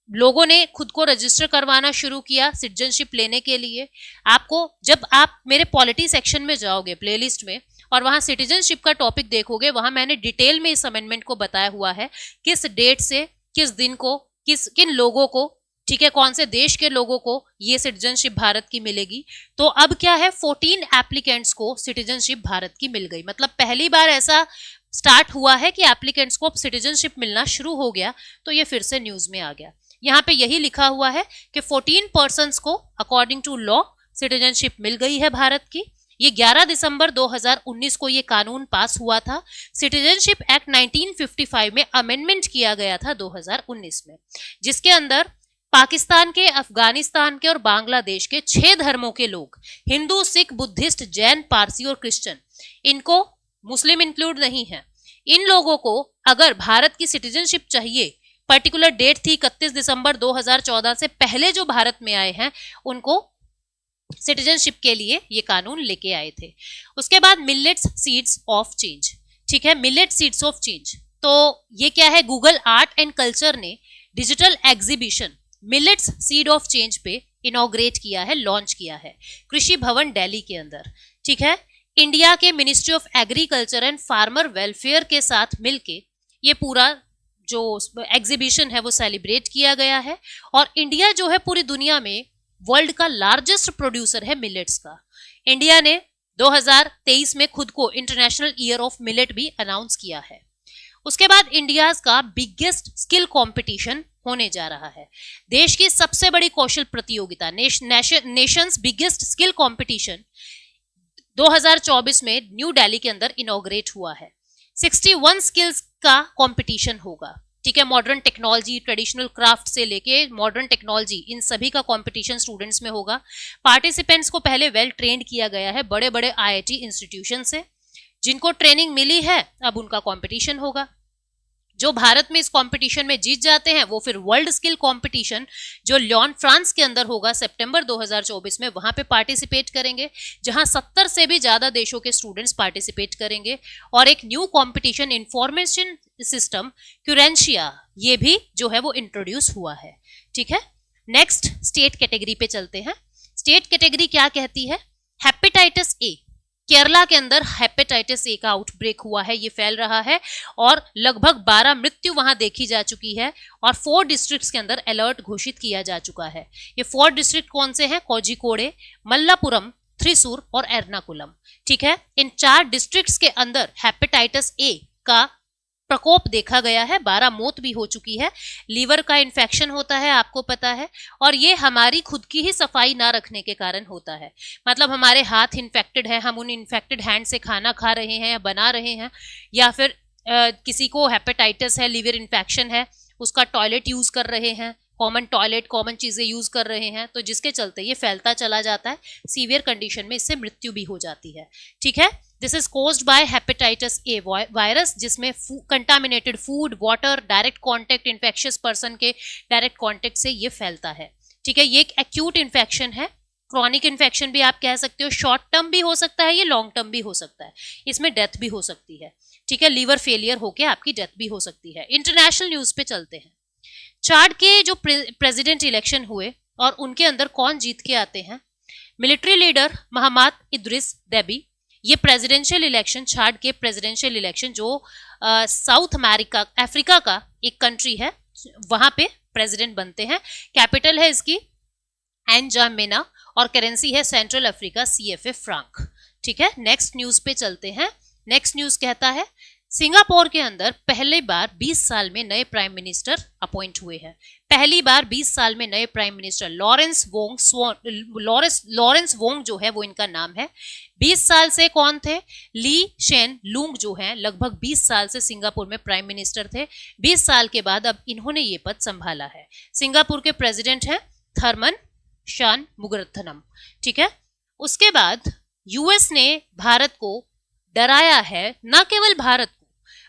लोगों ने खुद को रजिस्टर करवाना शुरू किया सिटीजनशिप लेने के लिए। आपको, जब आप मेरे पॉलिटी सेक्शन में जाओगे प्लेलिस्ट में और वहां सिटीजनशिप का टॉपिक देखोगे, वहां मैंने डिटेल में इस अमेंडमेंट को बताया हुआ है, किस डेट से किस दिन को किन लोगों को, ठीक है, कौन से देश के लोगों को ये सिटीजनशिप भारत की मिलेगी। तो अब क्या है, 14 एप्लीकेंट्स को सिटीजनशिप भारत की मिल गई। मतलब पहली बार ऐसा स्टार्ट हुआ है कि एप्लीकेंट्स को अब सिटीजनशिप मिलना शुरू हो गया। तो ये फिर से न्यूज में आ गया। यहाँ पे यही लिखा हुआ है कि 14 पर्सन्स को अकॉर्डिंग टू लॉ सिटीजनशिप मिल गई है भारत की। ये 11 दिसंबर 2019 को ये कानून पास हुआ था। सिटीजनशिप एक्ट 1955 में अमेंडमेंट किया गया था 2019 में, जिसके अंदर पाकिस्तान के, अफगानिस्तान के और बांग्लादेश के 6 धर्मों के लोग, हिंदू, सिख, बुद्धिस्ट, जैन, पारसी और क्रिश्चियन, इनको, मुस्लिम इंक्लूड नहीं है, इन लोगों को अगर भारत की सिटीजनशिप चाहिए, पर्टिकुलर डेट थी 31 दिसंबर 2014 से पहले जो भारत में आए हैं उनको सिटीजनशिप के लिए ये कानून लेके आए थे। उसके बाद मिलेट्स सीड्स ऑफ चेंज, ठीक है, मिलेट सीड्स ऑफ चेंज। तो ये क्या है? गूगल आर्ट एंड कल्चर ने digital exhibition millets seed of change पे इनॉग्रेट किया है, लॉन्च किया है कृषि भवन दिल्ली के अंदर, ठीक है। इंडिया के ministry of agriculture and farmer welfare के साथ मिलके ये पूरा जो एग्जीबिशन है वो सेलिब्रेट किया गया है। और इंडिया जो है पूरी दुनिया में वर्ल्ड का लार्जेस्ट प्रोड्यूसर है मिलेट्स का। इंडिया ने 2023 में खुद को इंटरनेशनल ईयर ऑफ मिलेट भी अनाउंस किया है। उसके बाद इंडिया का बिगेस्ट स्किल कंपटीशन होने जा रहा है। देश की सबसे बड़ी कौशल प्रतियोगिता, नेशंस बिगेस्ट स्किल कंपटीशन 2024 में न्यू दिल्ली के अंदर इनॉग्रेट हुआ है। 61 स्किल्स का कंपटीशन होगा, ठीक है। मॉडर्न टेक्नोलॉजी, ट्रेडिशनल क्राफ्ट से लेके मॉडर्न टेक्नोलॉजी, इन सभी का कंपटीशन स्टूडेंट्स में होगा। पार्टिसिपेंट्स को पहले वेल ट्रेंड किया गया है बड़े बड़े IIT इंस्टीट्यूशन से। जिनको ट्रेनिंग मिली है अब उनका कंपटीशन होगा। जो भारत में इस कंपटीशन में जीत जाते हैं वो फिर वर्ल्ड स्किल कंपटीशन जो लियोन फ्रांस के अंदर होगा सितंबर 2024 में, वहां पे पार्टिसिपेट करेंगे, जहां 70 से भी ज्यादा देशों के स्टूडेंट्स पार्टिसिपेट करेंगे। और एक न्यू कंपटीशन इंफॉर्मेशन सिस्टम क्यूरेंशिया, ये भी जो है वो इंट्रोड्यूस हुआ है, ठीक है। नेक्स्ट स्टेट कैटेगरी पे चलते हैं। स्टेट कैटेगरी क्या कहती है? हेपेटाइटिस ए, केरला के अंदर हेपेटाइटिस ए का आउटब्रेक हुआ है, ये फैल रहा है और लगभग 12 मृत्यु वहां देखी जा चुकी है और 4 डिस्ट्रिक्ट्स के अंदर अलर्ट घोषित किया जा चुका है। ये 4 डिस्ट्रिक्ट कौन से हैं? कोझिकोडे, मल्लापुरम, थ्रिसूर और एर्नाकुलम, ठीक है। इन 4 डिस्ट्रिक्ट्स के अंदर हेपेटाइटिस ए का प्रकोप देखा गया है। 12 मौत भी हो चुकी है। लीवर का इन्फेक्शन होता है, आपको पता है, और ये हमारी खुद की ही सफाई ना रखने के कारण होता है। मतलब हमारे हाथ इन्फेक्टेड है, हम उन इन्फेक्टेड हैंड से खाना खा रहे हैं या बना रहे हैं, या फिर किसी को हेपेटाइटिस है, लीवर इन्फेक्शन है, उसका टॉयलेट यूज कर रहे हैं, कॉमन टॉयलेट, कॉमन चीजें यूज कर रहे हैं, तो जिसके चलते ये फैलता चला जाता है, सीवियर कंडीशन में इससे मृत्यु भी हो जाती है। ठीक है, this is caused by hepatitis A virus, जिसमें contaminated food, water, direct contact, infectious person के डायरेक्ट कॉन्टेक्ट से ये फैलता है। ठीक है, ये एक एक्यूट इन्फेक्शन है, क्रॉनिक इन्फेक्शन भी आप कह सकते हो, शॉर्ट टर्म भी हो सकता है, ये लॉन्ग टर्म भी हो सकता है, इसमें डेथ भी हो सकती है। ठीक है, लीवर फेलियर होके आपकी डेथ भी हो सकती है। इंटरनेशनल न्यूज पे चलते हैं। चाड के जो प्रेसिडेंट इलेक्शन हुए और उनके अंदर कौन जीत के आते हैं? मिलिट्री लीडर मोहम्मद इद्रिस देबी। ये प्रेसिडेंशियल इलेक्शन, चाड के प्रेसिडेंशियल इलेक्शन जो साउथ अमेरिका, अफ्रीका का एक कंट्री है, वहां पे प्रेसिडेंट बनते हैं। कैपिटल है इसकी एनजामेना और करेंसी है सेंट्रल अफ्रीका CFA फ्रांक। ठीक है, नेक्स्ट न्यूज पे चलते हैं। नेक्स्ट न्यूज कहता है सिंगापुर के अंदर पहली बार 20 साल में नए प्राइम मिनिस्टर अपॉइंट हुए हैं। पहली बार 20 साल में नए प्राइम मिनिस्टर लॉरेंस वोंग जो है वो इनका नाम है। 20 साल से कौन थे? ली शेन लूंग जो हैं लगभग 20 साल से सिंगापुर में प्राइम मिनिस्टर थे। 20 साल के बाद अब इन्होंने ये पद संभाला है। सिंगापुर के प्रेसिडेंट हैं थर्मन शान मुगरथनम। ठीक है, उसके बाद यूएस ने भारत को डराया है, न केवल भारत को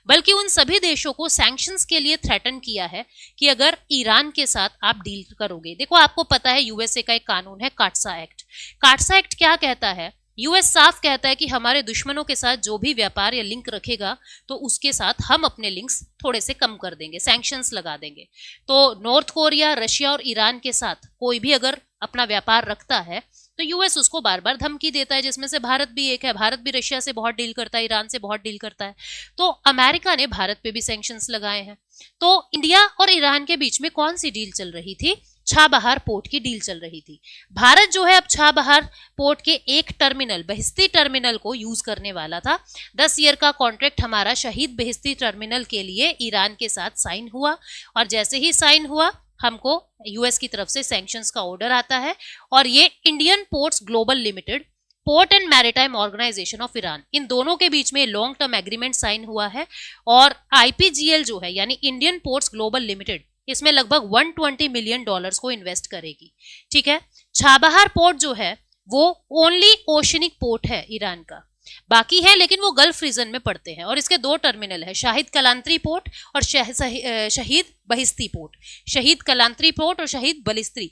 बल्कि उन सभी देशों को सैंक्शंस के लिए थ्रेटन किया है कि अगर ईरान के साथ आप डील करोगे। देखो, आपको पता है यूएसए का एक कानून है काटसा एक्ट। काटसा एक्ट क्या कहता है? यूएस साफ कहता है कि हमारे दुश्मनों के साथ जो भी व्यापार या लिंक रखेगा तो उसके साथ हम अपने लिंक्स थोड़े से कम कर देंगे, सैंक्शंस लगा देंगे। तो नॉर्थ कोरिया, रशिया और ईरान के साथ कोई भी अगर अपना व्यापार रखता है तो यूएस उसको बार बार धमकी देता है, जिसमें से भारत भी एक है। भारत भी रशिया से बहुत डील करता है, ईरान से बहुत डील करता है। तो अमेरिका ने भारत पे भी सैंक्शंस लगाए हैं। तो इंडिया और ईरान के बीच में कौन सी डील चल रही थी? छाबहार पोर्ट की डील चल रही थी। भारत जो है अब छाबहार पोर्ट के एक टर्मिनल, बहिस्ती टर्मिनल को यूज करने वाला था। 10 ईयर का कॉन्ट्रैक्ट हमारा शहीद बहिस्ती टर्मिनल के लिए ईरान के साथ साइन हुआ, और जैसे ही साइन हुआ हमको यूएस की तरफ से सैंक्शंस का ऑर्डर आता है, और ये Indian Ports Global Limited, port and maritime organisation of Iran, इन दोनों के बीच में लॉन्ग टर्म एग्रीमेंट साइन हुआ है। और IPGL जो है यानी इंडियन पोर्ट्स ग्लोबल लिमिटेड, इसमें लगभग $120 मिलियन को इन्वेस्ट करेगी। ठीक है, छाबहार पोर्ट जो है वो ओनली ओशनिक पोर्ट है ईरान का, बाकी है लेकिन वो गल्फ रीजन में पड़ते हैं। और इसके 2 टर्मिनल है, शाहिद कलांत्री पोर्ट और शहीद बहिस्ती पोर्ट। शहीद कलांत्री पोर्ट और शहीद बहिस्ती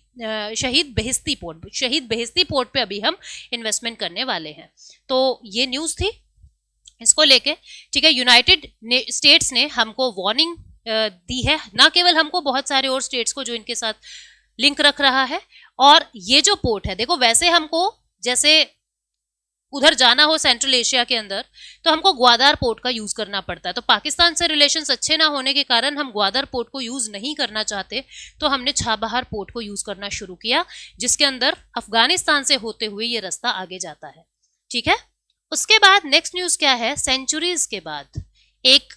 पोर्ट। शहीद बहिस्ती पोर्ट पे अभी हम इन्वेस्टमेंट करने वाले हैं। तो ये न्यूज थी इसको लेके। ठीक है, यूनाइटेड स्टेट्स ने हमको वार्निंग दी है, ना केवल हमको, बहुत सारे और स्टेट्स को जो इनके साथ लिंक रख रहा है। और ये जो पोर्ट है, देखो वैसे हमको जैसे उधर जाना हो सेंट्रल एशिया के अंदर तो हमको ग्वादर पोर्ट का यूज करना पड़ता है। तो पाकिस्तान से रिलेशंस अच्छे ना होने के कारण हम ग्वादर पोर्ट को यूज नहीं करना चाहते, तो हमने छाबहार पोर्ट को यूज करना शुरू किया, जिसके अंदर अफगानिस्तान से होते हुए ये रास्ता आगे जाता है। ठीक है, उसके बाद नेक्स्ट न्यूज क्या है? सेंचुरीज के बाद एक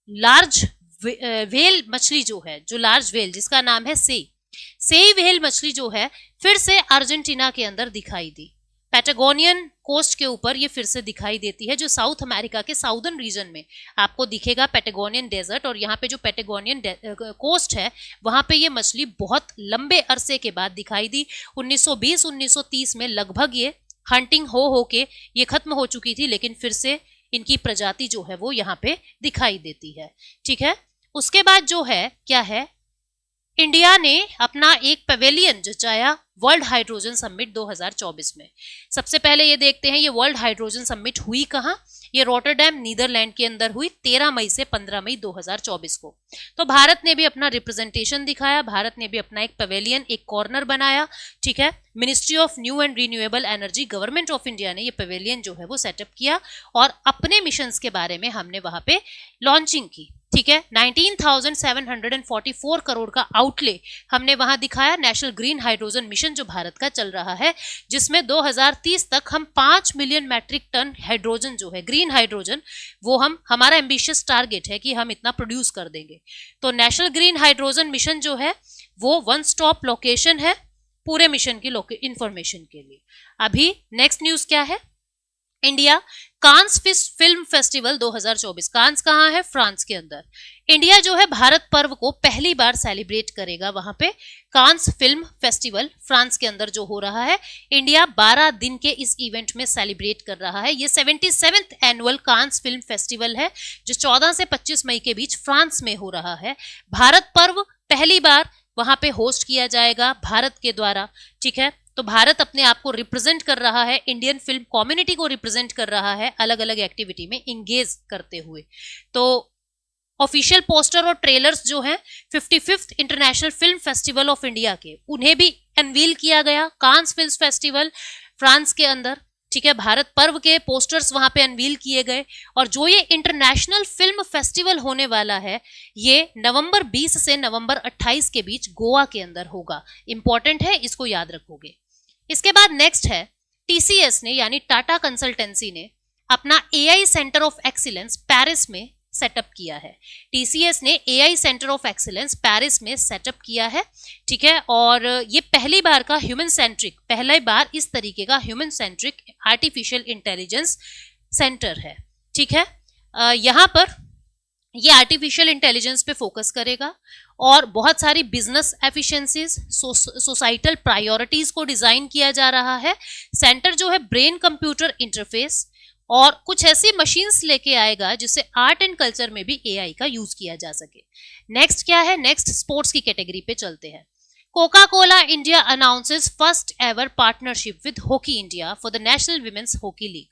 लार्ज व्हेल मछली जो है, जो लार्ज व्हेल जिसका नाम है सेई व्हेल मछली जो है फिर से अर्जेंटीना के अंदर दिखाई दी। पैटागोनियन कोस्ट के ऊपर ये फिर से दिखाई देती है, जो साउथ अमेरिका के साउदर्न रीजन में आपको दिखेगा पैटागोनियन डेजर्ट। और यहाँ पे जो पैटागोनियन कोस्ट है वहां पे ये मछली बहुत लंबे अरसे के बाद दिखाई दी। 1920-1930 में लगभग ये हंटिंग हो के ये खत्म हो चुकी थी, लेकिन फिर से इनकी प्रजाति जो है वो यहाँ पे दिखाई देती है। ठीक है, उसके बाद जो है क्या है, इंडिया ने अपना एक पवेलियन जचाया वर्ल्ड हाइड्रोजन समिट 2024 में। सबसे पहले ये देखते हैं ये वर्ल्ड हाइड्रोजन समिट हुई कहाँ? ये रॉटरडैम नीदरलैंड के अंदर हुई 13 मई से 15 मई 2024 को। तो भारत ने भी अपना रिप्रेजेंटेशन दिखाया, भारत ने भी अपना एक पवेलियन, एक कॉर्नर बनाया। ठीक है, ministry of new and renewable energy, government of India ने ये पवेलियन जो है वो सेटअप किया और अपने मिशंस के बारे में हमने वहां पे लॉन्चिंग की। ठीक है, 19,744 करोड़ का आउटले हमने वहां दिखाया। नेशनल ग्रीन हाइड्रोजन मिशन जो भारत का चल रहा है, जिसमें 2030 तक हम 5 मिलियन मैट्रिक टन हाइड्रोजन जो है ग्रीन हाइड्रोजन, वो हमारा एम्बिशियस टारगेट है कि हम इतना प्रोड्यूस कर देंगे। तो नेशनल ग्रीन हाइड्रोजन मिशन जो है वो वन स्टॉप लोकेशन है पूरे मिशन की इंफॉर्मेशन के लिए। अभी नेक्स्ट न्यूज क्या है? इंडिया कांस फिल्म फेस्टिवल 2024, कांस कहाँ है? फ्रांस के अंदर। इंडिया जो है भारत पर्व को पहली बार सेलिब्रेट करेगा वहां पे, कांस फिल्म फेस्टिवल फ्रांस के अंदर जो हो रहा है। इंडिया 12 दिन के इस इवेंट में सेलिब्रेट कर रहा है। ये 77th annual Cannes film festival है जो 14 से 25 मई के बीच फ्रांस में हो रहा है। भारत पर्व पहली बार वहां पे होस्ट किया जाएगा भारत के द्वारा, ठीक है। तो भारत अपने आप को रिप्रेजेंट कर रहा है, इंडियन फिल्म कम्युनिटी को रिप्रेजेंट कर रहा है अलग अलग एक्टिविटी में इंगेज करते हुए। तो ऑफिशियल पोस्टर और ट्रेलर्स जो हैं 55th international film festival of India के, उन्हें भी अनवील किया गया कांस फिल्म फेस्टिवल फ्रांस के अंदर, ठीक है। भारत पर्व के पोस्टर्स वहां पे अनवील किए गए। और जो ये इंटरनेशनल फिल्म फेस्टिवल होने वाला है ये नवंबर 20 से नवंबर 28 के बीच गोवा के अंदर होगा। इंपॉर्टेंट है, इसको याद रखोगे। इसके बाद नेक्स्ट है टीसीएस ने यानी टाटा कंसल्टेंसी ने अपना AI centre of excellence Paris में सेटअप किया है। टीसीएस ने AI centre of excellence Paris में सेटअप किया है, ठीक है। और ये पहली बार का ह्यूमन सेंट्रिक, पहली बार इस तरीके का human centric artificial intelligence centre है, ठीक है। यहाँ पर ये आर्टिफिशियल इंटेलिजेंस पे फोकस करेगा और बहुत सारी बिजनेस एफिशिएंसीज, सोसाइटल प्रायोरिटीज को डिजाइन किया जा रहा है। सेंटर जो है ब्रेन कंप्यूटर इंटरफेस और कुछ ऐसी मशीन्स लेके आएगा जिससे आर्ट एंड कल्चर में भी एआई का यूज किया जा सके। नेक्स्ट क्या है? नेक्स्ट स्पोर्ट्स की कैटेगरी पे चलते हैं। Coca Cola India announces first ever partnership with Hockey India for the national women's hockey league.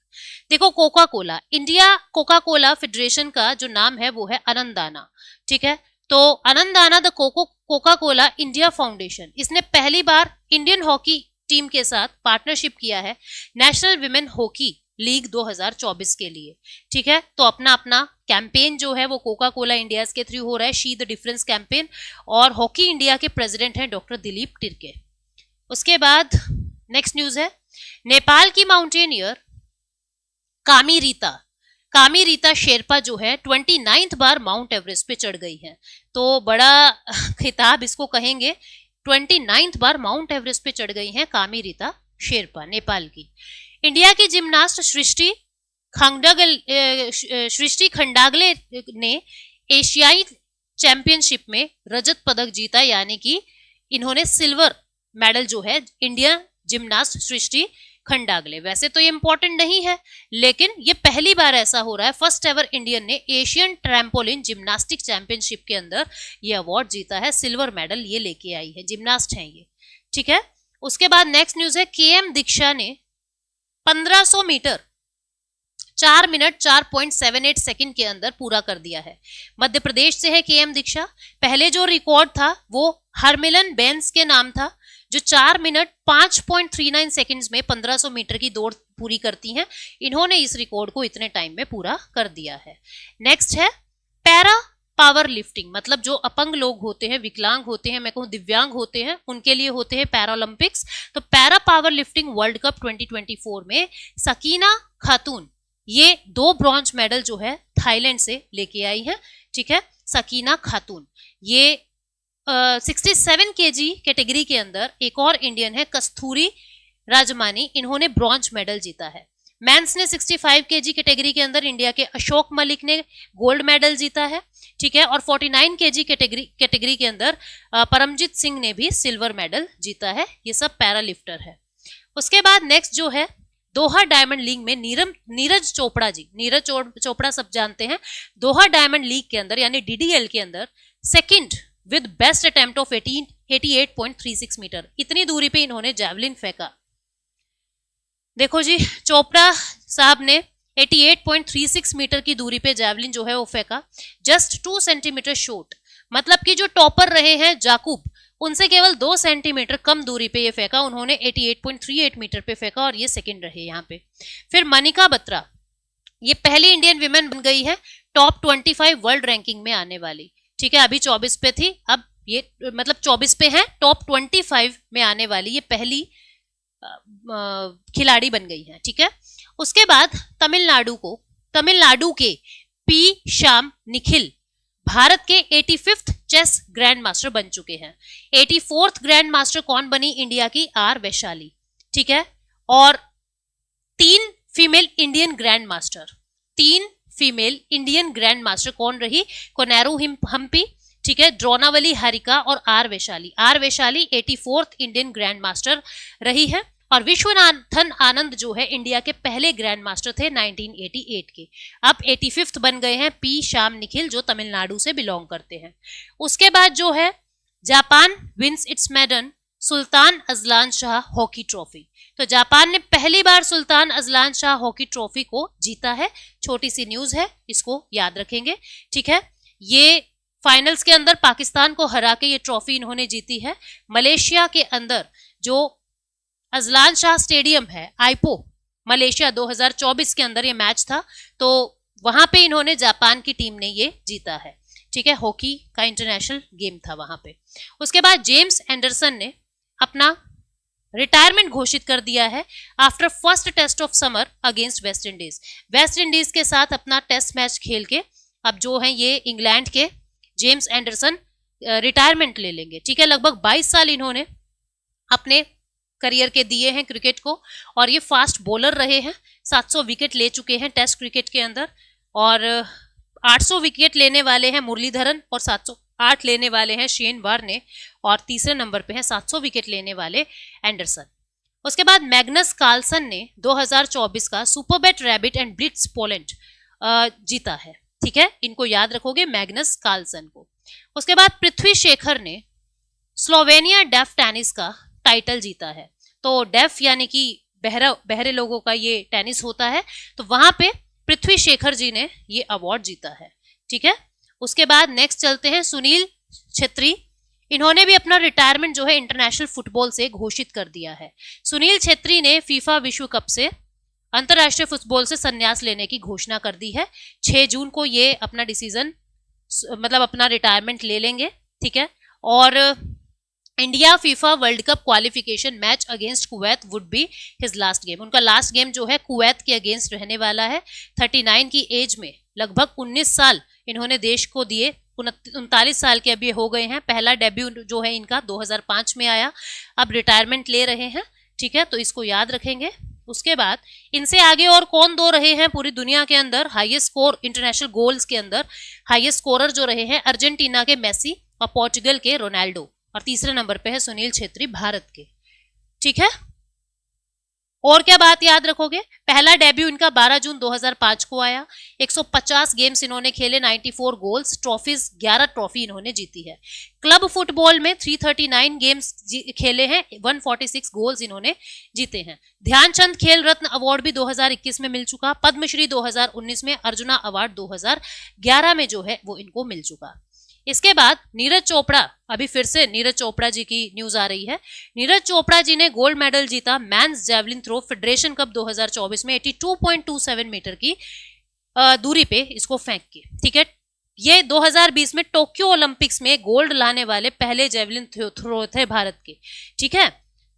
देखो, Coca Cola India, Coca Cola federation का जो नाम है वो है आनंदाना, ठीक है। तो Anandana the Coca Cola India foundation, इसने पहली बार इंडियन हॉकी टीम के साथ पार्टनरशिप किया है नेशनल विमेन हॉकी लीग 2024 के लिए, ठीक है। तो अपना अपना कैंपेन जो है वो कोका कोला इंडिया के थ्रू हो रहा है, शी द डिफरेंस कैंपेन। और हॉकी इंडिया के प्रेसिडेंट हैं डॉक्टर दिलीप टिर्के। उसके बाद नेक्स्ट न्यूज है नेपाल की माउंटेनियर कामी रीता शेरपा जो है 29th बार माउंट एवरेस्ट पे चढ़ गई है। तो बड़ा खिताब इसको कहेंगे, 29th बार माउंट एवरेस्ट पे चढ़ गई हैं कामी रीता शेरपा, नेपाल की। इंडिया की जिम्नास्ट सृष्टि खंडागले ने एशियाई चैंपियनशिप में रजत पदक जीता, यानी कि इन्होंने सिल्वर मेडल जो है इंडिया जिम्नास्ट सृष्टि खंडागले। वैसे तो ये इंपॉर्टेंट नहीं है लेकिन ये पहली बार ऐसा हो रहा है, फर्स्ट एवर इंडियन ने एशियन ट्रैम्पोलिन जिम्नास्टिक चैंपियनशिप के अंदर ये अवार्ड जीता है, सिल्वर मेडल ये लेके आई है, जिम्नास्ट है ये, ठीक है। उसके बाद नेक्स्ट न्यूज है केएम दीक्षा ने 1500 मीटर 4 मिनट 4.78 सेकंड के अंदर पूरा कर दिया है। मध्य प्रदेश से है केएम दीक्षा। पहले जो रिकॉर्ड था वो हरमिलन बेंस के नाम था, जो 4 मिनट 5.39 सेकंड्स में 1500 मीटर की दौड़ पूरी करती हैं। इन्होंने इस रिकॉर्ड को इतने टाइम में पूरा कर दिया है। नेक्स्ट है पैरा पावर लिफ्टिंग, मतलब जो अपंग लोग होते हैं, विकलांग होते हैं, मैं कहूँ दिव्यांग होते हैं, उनके लिए होते हैं पैरालंपिक्स। तो para power lifting world cup 2024 में सकीना खातून ये 2 ब्रॉन्ज मेडल जो है थाईलैंड से लेके आई है, ठीक है। सकीना खातून ये 67 केजी कैटेगरी के अंदर एक और इंडियन है कस्तूरी राजमानी, इन्होंने ब्रॉन्ज मेडल जीता है। मेंस ने 65 केजी कैटेगरी के अंदर इंडिया के अशोक मलिक ने गोल्ड मेडल जीता है, ठीक है। और 49 केजी कैटेगरी के अंदर परमजीत सिंह ने भी सिल्वर मेडल जीता है। ये सब पैरा लिफ्टर है। उसके बाद नेक्स्ट जो है दोहा डायमंड लीग में नीरज चोपड़ा जी, नीरज चोपड़ा सब जानते हैं, दोहा डायमंड लीग के अंदर यानी डीडीएल के अंदर second with best attempt of 88.36 meter, इतनी दूरी पे इन्होंने जैवलिन फेंका। देखो जी, चोपड़ा साहब ने 88.36 मीटर की दूरी पे जैवलिन जो है वो फेंका, जस्ट 2 सेंटीमीटर शॉर्ट, मतलब कि जो टॉपर रहे हैं जाकूब उनसे केवल 2 सेंटीमीटर कम दूरी पे ये फेंका, उन्होंने 88.38 मीटर पे फेंका और ये सेकंड रहे यहाँ पे। फिर मनिका बत्रा, ये पहली इंडियन विमेन बन गई है टॉप 25 वर्ल्ड रैंकिंग में आने वाली, ठीक है। अभी 24 पे थी, अब ये मतलब 24 पे है, टॉप 25 में आने वाली ये पहली खिलाड़ी बन गई है, ठीक है। उसके बाद तमिलनाडु के पी श्याम निखिल भारत के 85th चेस ग्रैंड मास्टर बन चुके हैं। 84th ग्रैंड मास्टर कौन बनी? इंडिया की आर वैशाली, ठीक है। और 3 female Indian grand master, 3 female Indian grand master कौन रही? कोनेरू हम्पी, ठीक है, द्रोणावली हरिका और R Vaishali 84th Indian grand master रही है। और विश्वनाथन आनंद जो है इंडिया के पहले ग्रैंड मास्टर थे 1988 के। अब 85th बन गए हैं पी श्याम निखिल, जो तमिलनाडु से बिलोंग करते हैं। उसके बाद जो है Japan wins its maiden Sultan Azlan Shah hockey trophy. तो जापान ने पहली बार Sultan Azlan Shah hockey trophy को जीता है। छोटी सी न्यूज है, इसको याद रखेंगे, ठीक है। ये फाइनल्स के अंदर पाकिस्तान को हरा के ये ट्रॉफी इन्होंने जीती है। मलेशिया के अंदर जो अजलान शाह स्टेडियम है, आईपो मलेशिया, 2024 के अंदर ये मैच था, तो वहां पे इन्होंने जापान की टीम ने ये जीता है, ठीक है। हॉकी का इंटरनेशनल गेम था वहां पे। उसके बाद जेम्स एंडरसन ने अपना रिटायरमेंट घोषित कर दिया है after first test of summer against West Indies. West Indies के साथ अपना टेस्ट मैच खेल के अब जो है ये इंग्लैंड के जेम्स एंडरसन रिटायरमेंट ले लेंगे, ठीक है। लगभग 22 साल इन्होंने अपने करियर के दिए हैं क्रिकेट को, और ये फास्ट बॉलर रहे हैं। 700 विकेट ले चुके हैं टेस्ट क्रिकेट के अंदर, और 800 विकेट लेने वाले हैं मुरलीधरन, और 708 लेने वाले हैं शेन वार्ने, और तीसरे नंबर पे हैं 700 विकेट लेने वाले एंडरसन। उसके बाद मैग्नस कार्लसन ने 2024 का Superbet rabbit and blitz Poland जीता है, ठीक है। इनको याद रखोगे, मैग्नस कार्लसन को। उसके बाद पृथ्वी शेखर ने स्लोवेनिया डेफ टेनिस का टाइटल जीता है। तो डेफ यानी कि बहरे लोगों का ये टेनिस होता है, तो वहां पे पृथ्वी शेखर जी ने ये अवार्ड जीता है, ठीक है। उसके बाद नेक्स्ट चलते हैं सुनील छेत्री। इन्होंने भी अपना रिटायरमेंट जो है इंटरनेशनल फुटबॉल से घोषित कर दिया है। सुनील छेत्री ने फीफा विश्व कप से अंतरराष्ट्रीय फुटबॉल से संन्यास लेने की घोषणा कर दी है। 6 जून को ये अपना डिसीजन मतलब अपना रिटायरमेंट ले लेंगे, ठीक है। और India FIFA world cup qualification match against Kuwait would be his last game. उनका लास्ट गेम जो है कुवैत के अगेंस्ट रहने वाला है। 39 की एज में लगभग 19 साल इन्होंने देश को दिए, 39 साल के अभी हो गए हैं। पहला डेब्यू जो है इनका 2005 में आया, अब रिटायरमेंट ले रहे हैं, ठीक है। तो इसको याद रखेंगे। उसके बाद इनसे आगे और कौन दो रहे हैं पूरी दुनिया के अंदर हाईएस्ट स्कोर इंटरनेशनल गोल्स के अंदर? हाईएस्ट स्कोरर जो रहे हैं अर्जेंटीना के मेसी और पोर्चुगल के रोनाल्डो, और तीसरे नंबर पे है सुनील छेत्री भारत के, ठीक है। और क्या बात याद रखोगे? पहला डेब्यू इनका 12 जून 2005 को आया। 150 गेम्स इन्होंने खेले, 94 गोल्स, ट्रॉफीज 11 ट्रॉफी इन्होंने जीती है। क्लब फुटबॉल में 339 गेम्स खेले हैं, 146 गोल्स इन्होंने जीते हैं। ध्यानचंद खेल रत्न अवार्ड भी 2021 में मिल चुका। पद्मश्री 2019 में, अर्जुना अवार्ड 2011 में जो है वो इनको मिल चुका। इसके बाद नीरज चोपड़ा, अभी फिर से नीरज चोपड़ा जी की न्यूज आ रही है। नीरज चोपड़ा जी ने गोल्ड मेडल जीता men's javelin throw federation cup 2024 में 82.27 मीटर की दूरी पे इसको फेंक के, ठीक है। ये 2020 में टोक्यो ओलंपिक्स में गोल्ड लाने वाले पहले जैवलिन थ्रो थे भारत के, ठीक है।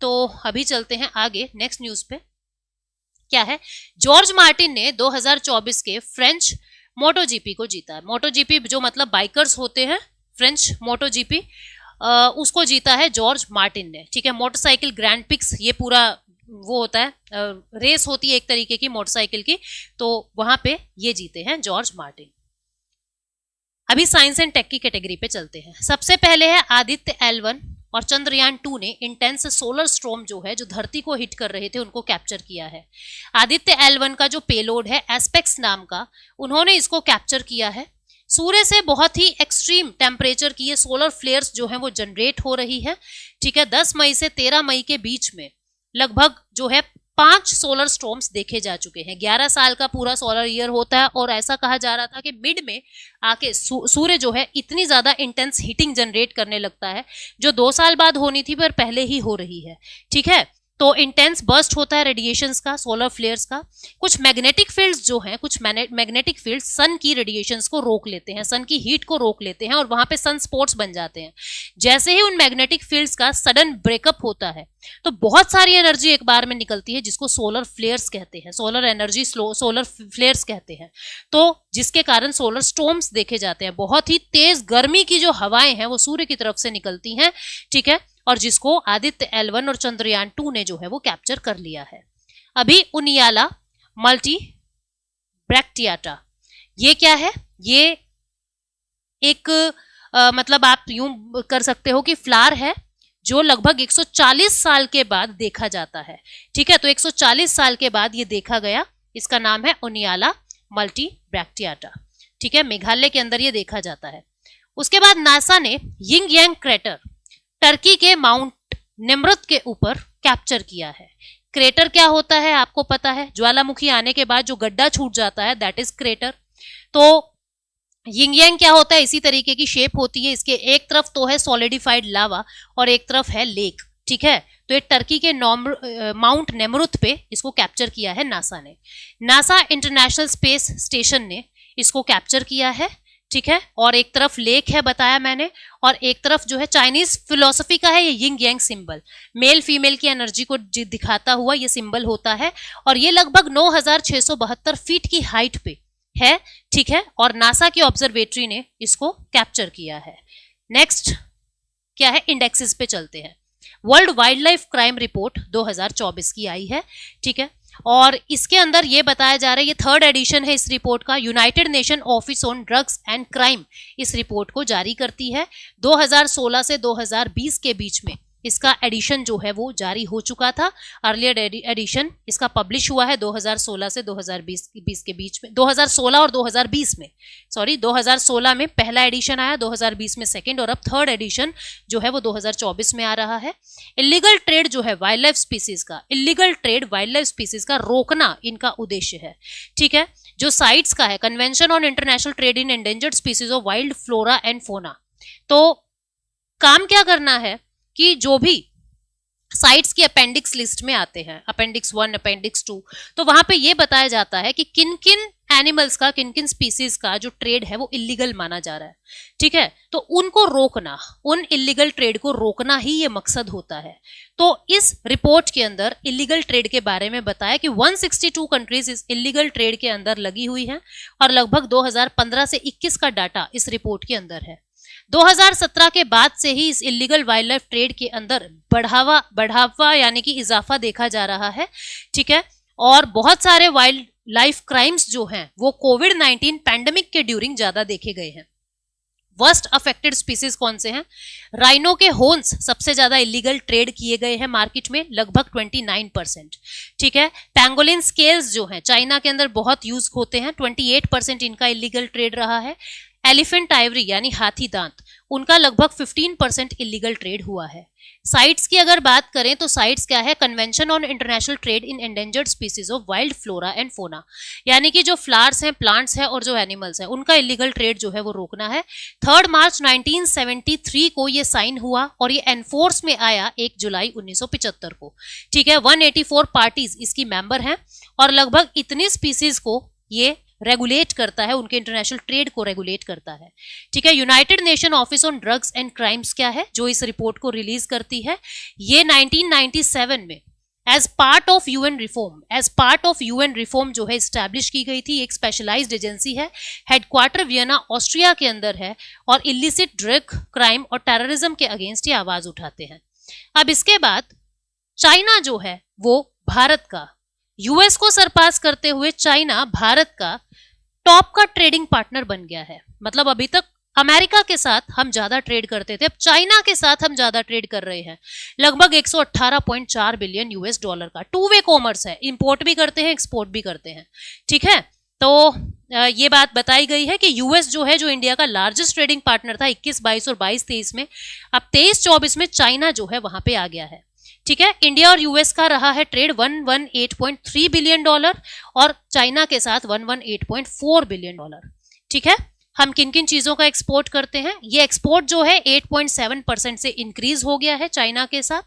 तो अभी चलते हैं आगे नेक्स्ट न्यूज पे। क्या है? जॉर्ज मार्टिन ने 2024 के फ्रेंच मोटो जीपी को जीता। मोटो जीपी जो मतलब बाइकर्स होते हैं, फ्रेंच मोटो जीपी, उसको जीता है जॉर्ज मार्टिन ने, ठीक है। मोटरसाइकिल ग्रैंड पिक्स ये पूरा वो होता है, रेस होती है एक तरीके की मोटरसाइकिल की, तो वहां पे ये जीते हैं जॉर्ज मार्टिन। अभी साइंस एंड टेक की कैटेगरी पे चलते हैं। सबसे पहले है आदित्य L1 और चंद्रयान 2 ने इंटेंस सोलर स्टॉर्म जो है, जो धरती को हिट कर रहे थे, उनको कैप्चर किया है। आदित्य L1 का जो पेलोड है एस्पेक्स नाम का, उन्होंने इसको कैप्चर किया है। सूर्य से बहुत ही एक्सट्रीम टेम्परेचर की ये सोलर फ्लेयर्स जो है वो जनरेट हो रही है, ठीक है। 10 मई से 13 मई के बीच में लगभग जो है 5 सोलर स्टॉर्म्स देखे जा चुके हैं। 11 साल का पूरा सोलर ईयर होता है, और ऐसा कहा जा रहा था कि मिड में आके सूर्य जो है इतनी ज्यादा इंटेंस हीटिंग जनरेट करने लगता है, जो 2 साल बाद होनी थी पर पहले ही हो रही है, ठीक है। तो इंटेंस बर्स्ट होता है रेडिएशंस का, सोलर फ्लेयर्स का। कुछ मैग्नेटिक फील्ड्स जो हैं, कुछ मैग्नेटिक फील्ड सन की रेडिएशंस को रोक लेते हैं, सन की हीट को रोक लेते हैं, और वहां पे सन स्पॉट्स बन जाते हैं। जैसे ही उन मैग्नेटिक फील्ड्स का सडन ब्रेकअप होता है, तो बहुत सारी एनर्जी एक बार में निकलती है, जिसको सोलर फ्लेयर्स कहते हैं, सोलर एनर्जी सोलर फ्लेयर्स कहते हैं। तो जिसके कारण सोलर स्टॉर्म्स देखे जाते हैं। बहुत ही तेज गर्मी की जो हवाएं हैं वो सूर्य की तरफ से निकलती हैं, ठीक है, और जिसको आदित्य L1 और चंद्रयान 2 ने जो है वो कैप्चर कर लिया है। अभी उनियाला मल्टी ब्रैक्टियाटा। ये क्या है? ये एक मतलब आप यूं कर सकते हो कि फ्लावर है जो लगभग 140 साल के बाद देखा जाता है। ठीक है, तो 140 साल के बाद ये देखा गया। इसका नाम है ओनियाला मल्टी ब्रैक्टियाटा। ठीक है, मेघालय के अंदर ये देखा जाता है। उसके बाद नासा ने यिंग यांग क्रेटर टर्की के माउंट निम्रत के ऊपर कैप्चर किया है। क्रेटर क्या होता है आपको पता है, ज्वालामुखी आने के बाद जो गड्ढा छूट जाता है दैट इज क्रेटर। तो यिंग यांग क्या होता है, इसी तरीके की शेप होती है। इसके एक तरफ तो है सॉलिडिफाइड लावा और एक तरफ है लेक। ठीक है, तो ये टर्की के माउंट नेमरुत पे इसको कैप्चर किया है नासा ने। नासा इंटरनेशनल स्पेस स्टेशन ने इसको कैप्चर किया है। ठीक है, और एक तरफ लेक है बताया मैंने, और एक तरफ जो है चाइनीज फिलोसफी का है ये Ying yang symbol, male female की एनर्जी को दिखाता हुआ ये सिंबल होता है। और ये लगभग 9672 फीट की हाइट पे है। ठीक है, और नासा की ऑब्जर्वेटरी ने इसको कैप्चर किया है। नेक्स्ट क्या है, इंडेक्सेस पे चलते हैं। World wildlife crime report 2024 की आई है। ठीक है, और इसके अंदर ये बताया जा रहा है, ये 3rd एडिशन है इस रिपोर्ट का। United nation office on drugs and crime इस रिपोर्ट को जारी करती है। 2016 से 2020 के बीच में इसका एडिशन जो है वो जारी हो चुका था। अर्लियर एडिशन इसका पब्लिश हुआ है 2016 से 2020 के बीच में, 2016 और 2020 में, सॉरी 2016 में पहला एडिशन आया, 2020 में सेकंड, और अब 3rd एडिशन जो है वो 2024 में आ रहा है। इलीगल ट्रेड जो है वाइल्ड लाइफ स्पीसीज का, illegal trade wild life species का रोकना इनका उद्देश्य है। ठीक है, जो साइट्स का है, convention on international trade in endangered species of wild flora and fauna. तो काम क्या करना है कि जो भी साइट्स की अपेंडिक्स लिस्ट में आते हैं, अपेंडिक्स 1, अपेंडिक्स 2, तो वहां पे ये बताया जाता है कि किन किन एनिमल्स का, किन किन स्पीसीज का जो ट्रेड है वो इलीगल माना जा रहा है। ठीक है, तो उनको रोकना, उन इलीगल ट्रेड को रोकना ही ये मकसद होता है। तो इस रिपोर्ट के अंदर इलीगल ट्रेड के बारे में बताया कि 162 कंट्रीज इस इलीगल ट्रेड के अंदर लगी हुई हैं, और लगभग 2015 से 21 का डाटा इस रिपोर्ट के अंदर है। 2017 के बाद से ही इस इलीगल वाइल्ड लाइफ ट्रेड के अंदर बढ़ावा यानी कि इजाफा देखा जा रहा है। ठीक है, और बहुत सारे वाइल्ड लाइफ क्राइम्स जो हैं वो कोविड-19 पैंडेमिक के ड्यूरिंग ज्यादा देखे गए हैं। वर्स्ट अफेक्टेड स्पीसीज कौन से हैं? राइनो के होर्न्स सबसे ज्यादा इलीगल ट्रेड किए गए हैं मार्केट में, लगभग 29%। ठीक है, पैंगोलिन स्केल्स जो हैं चाइना के अंदर बहुत यूज होते हैं, 28% इनका इलीगल ट्रेड रहा है। एलिफेंट आइवरी यानी हाथी दांत, उनका लगभग 15% इलीगल ट्रेड हुआ है। साइट्स की अगर बात करें तो साइट्स क्या है, convention on international trade in endangered species of wild flora and fauna, यानी कि जो फ्लावर्स हैं, प्लांट्स हैं और जो एनिमल्स हैं उनका इलीगल ट्रेड जो है वो रोकना है। 3 मार्च 1973 को ये साइन हुआ और ये एनफोर्स में आया 1 जुलाई 1975 को। ठीक है, 184 पार्टीज इसकी मेंबर हैं और लगभग इतनी स्पीसीज को ये रेगुलेट करता है, उनके इंटरनेशनल ट्रेड को रेगुलेट करता है। ठीक है, United nation office on drugs and crimes क्या है जो इस रिपोर्ट को रिलीज करती है, ये 1997 में as part of UN reform जो है इस्टेब्लिश की गई थी। एक स्पेशलाइज्ड एजेंसी है, हेडक्वार्टर वियना ऑस्ट्रिया के अंदर है, और इलिसिट ड्रग क्राइम और टेररिज्म के अगेंस्ट ये आवाज उठाते हैं। अब इसके बाद चाइना जो है वो भारत का, यूएस को सरपास करते हुए चाइना भारत का टॉप का ट्रेडिंग पार्टनर बन गया है। मतलब अभी तक अमेरिका के साथ हम ज्यादा ट्रेड करते थे, अब चाइना के साथ हम ज्यादा ट्रेड कर रहे हैं। लगभग 118.4 बिलियन यूएस डॉलर का टू वे कॉमर्स है, इंपोर्ट भी करते हैं, एक्सपोर्ट भी करते हैं। ठीक है, तो ये बात बताई गई है कि यूएस जो है, जो इंडिया का लार्जेस्ट ट्रेडिंग पार्टनर था 21-22 और 22-23 में, अब 23-24 में चाइना जो है वहां पे आ गया है। ठीक है, इंडिया और यूएस का रहा है ट्रेड 118.3 बिलियन डॉलर और चाइना के साथ 118.4 बिलियन डॉलर। ठीक है, हम किन किन चीजों का एक्सपोर्ट करते हैं, ये एक्सपोर्ट जो है 8.7% से इंक्रीज हो गया है चाइना के साथ।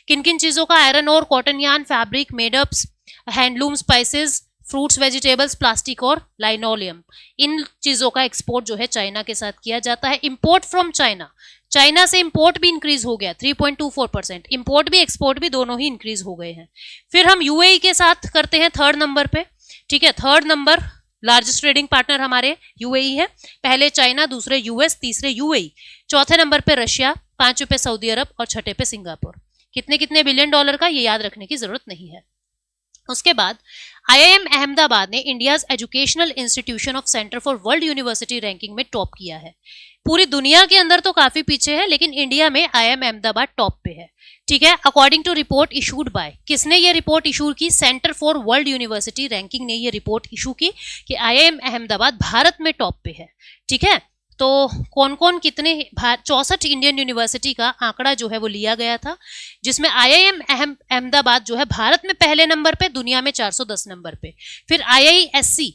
किन किन चीजों का, आयरन और cotton yarn, fabric, made-ups, handloom, spices, fruits, vegetables, plastic और लाइनोलियम, इन चीजों का एक्सपोर्ट जो है चाइना के साथ किया जाता है। इंपोर्ट फ्रॉम चाइना से इंपोर्ट भी इंक्रीज हो गया 3.24%, इंपोर्ट भी एक्सपोर्ट भी दोनों ही इंक्रीज हो गए हैं। फिर हम यूएई के साथ करते हैं 3rd नंबर पे। ठीक है, 3rd number largest trading partner हमारे यूएई है, पहले चाइना, दूसरे यूएस, तीसरे यूएई, चौथे नंबर पे रशिया, 5वें पे सऊदी अरब और 6ठे पे सिंगापुर। कितने कितने बिलियन डॉलर का, ये याद रखने की जरूरत नहीं है। उसके बाद आईआईएम अहमदाबाद ने India's educational institution of centre for World University ranking में टॉप किया है। पूरी दुनिया के अंदर तो काफी पीछे है, लेकिन इंडिया में आईआईएम अहमदाबाद टॉप पे है। ठीक है, according to report issued by, किसने ये रिपोर्ट इशू की? Center for World University Ranking ने ये रिपोर्ट इशू की कि आईआईएम अहमदाबाद भारत में टॉप पे है। ठीक है, तो कौन कौन कितने 64 इंडियन यूनिवर्सिटी का आंकड़ा जो है वो लिया गया था, जिसमें आईआईएम अहमदाबाद जो है भारत में पहले नंबर पे, दुनिया में 410 नंबर पे। फिर आईआईएससी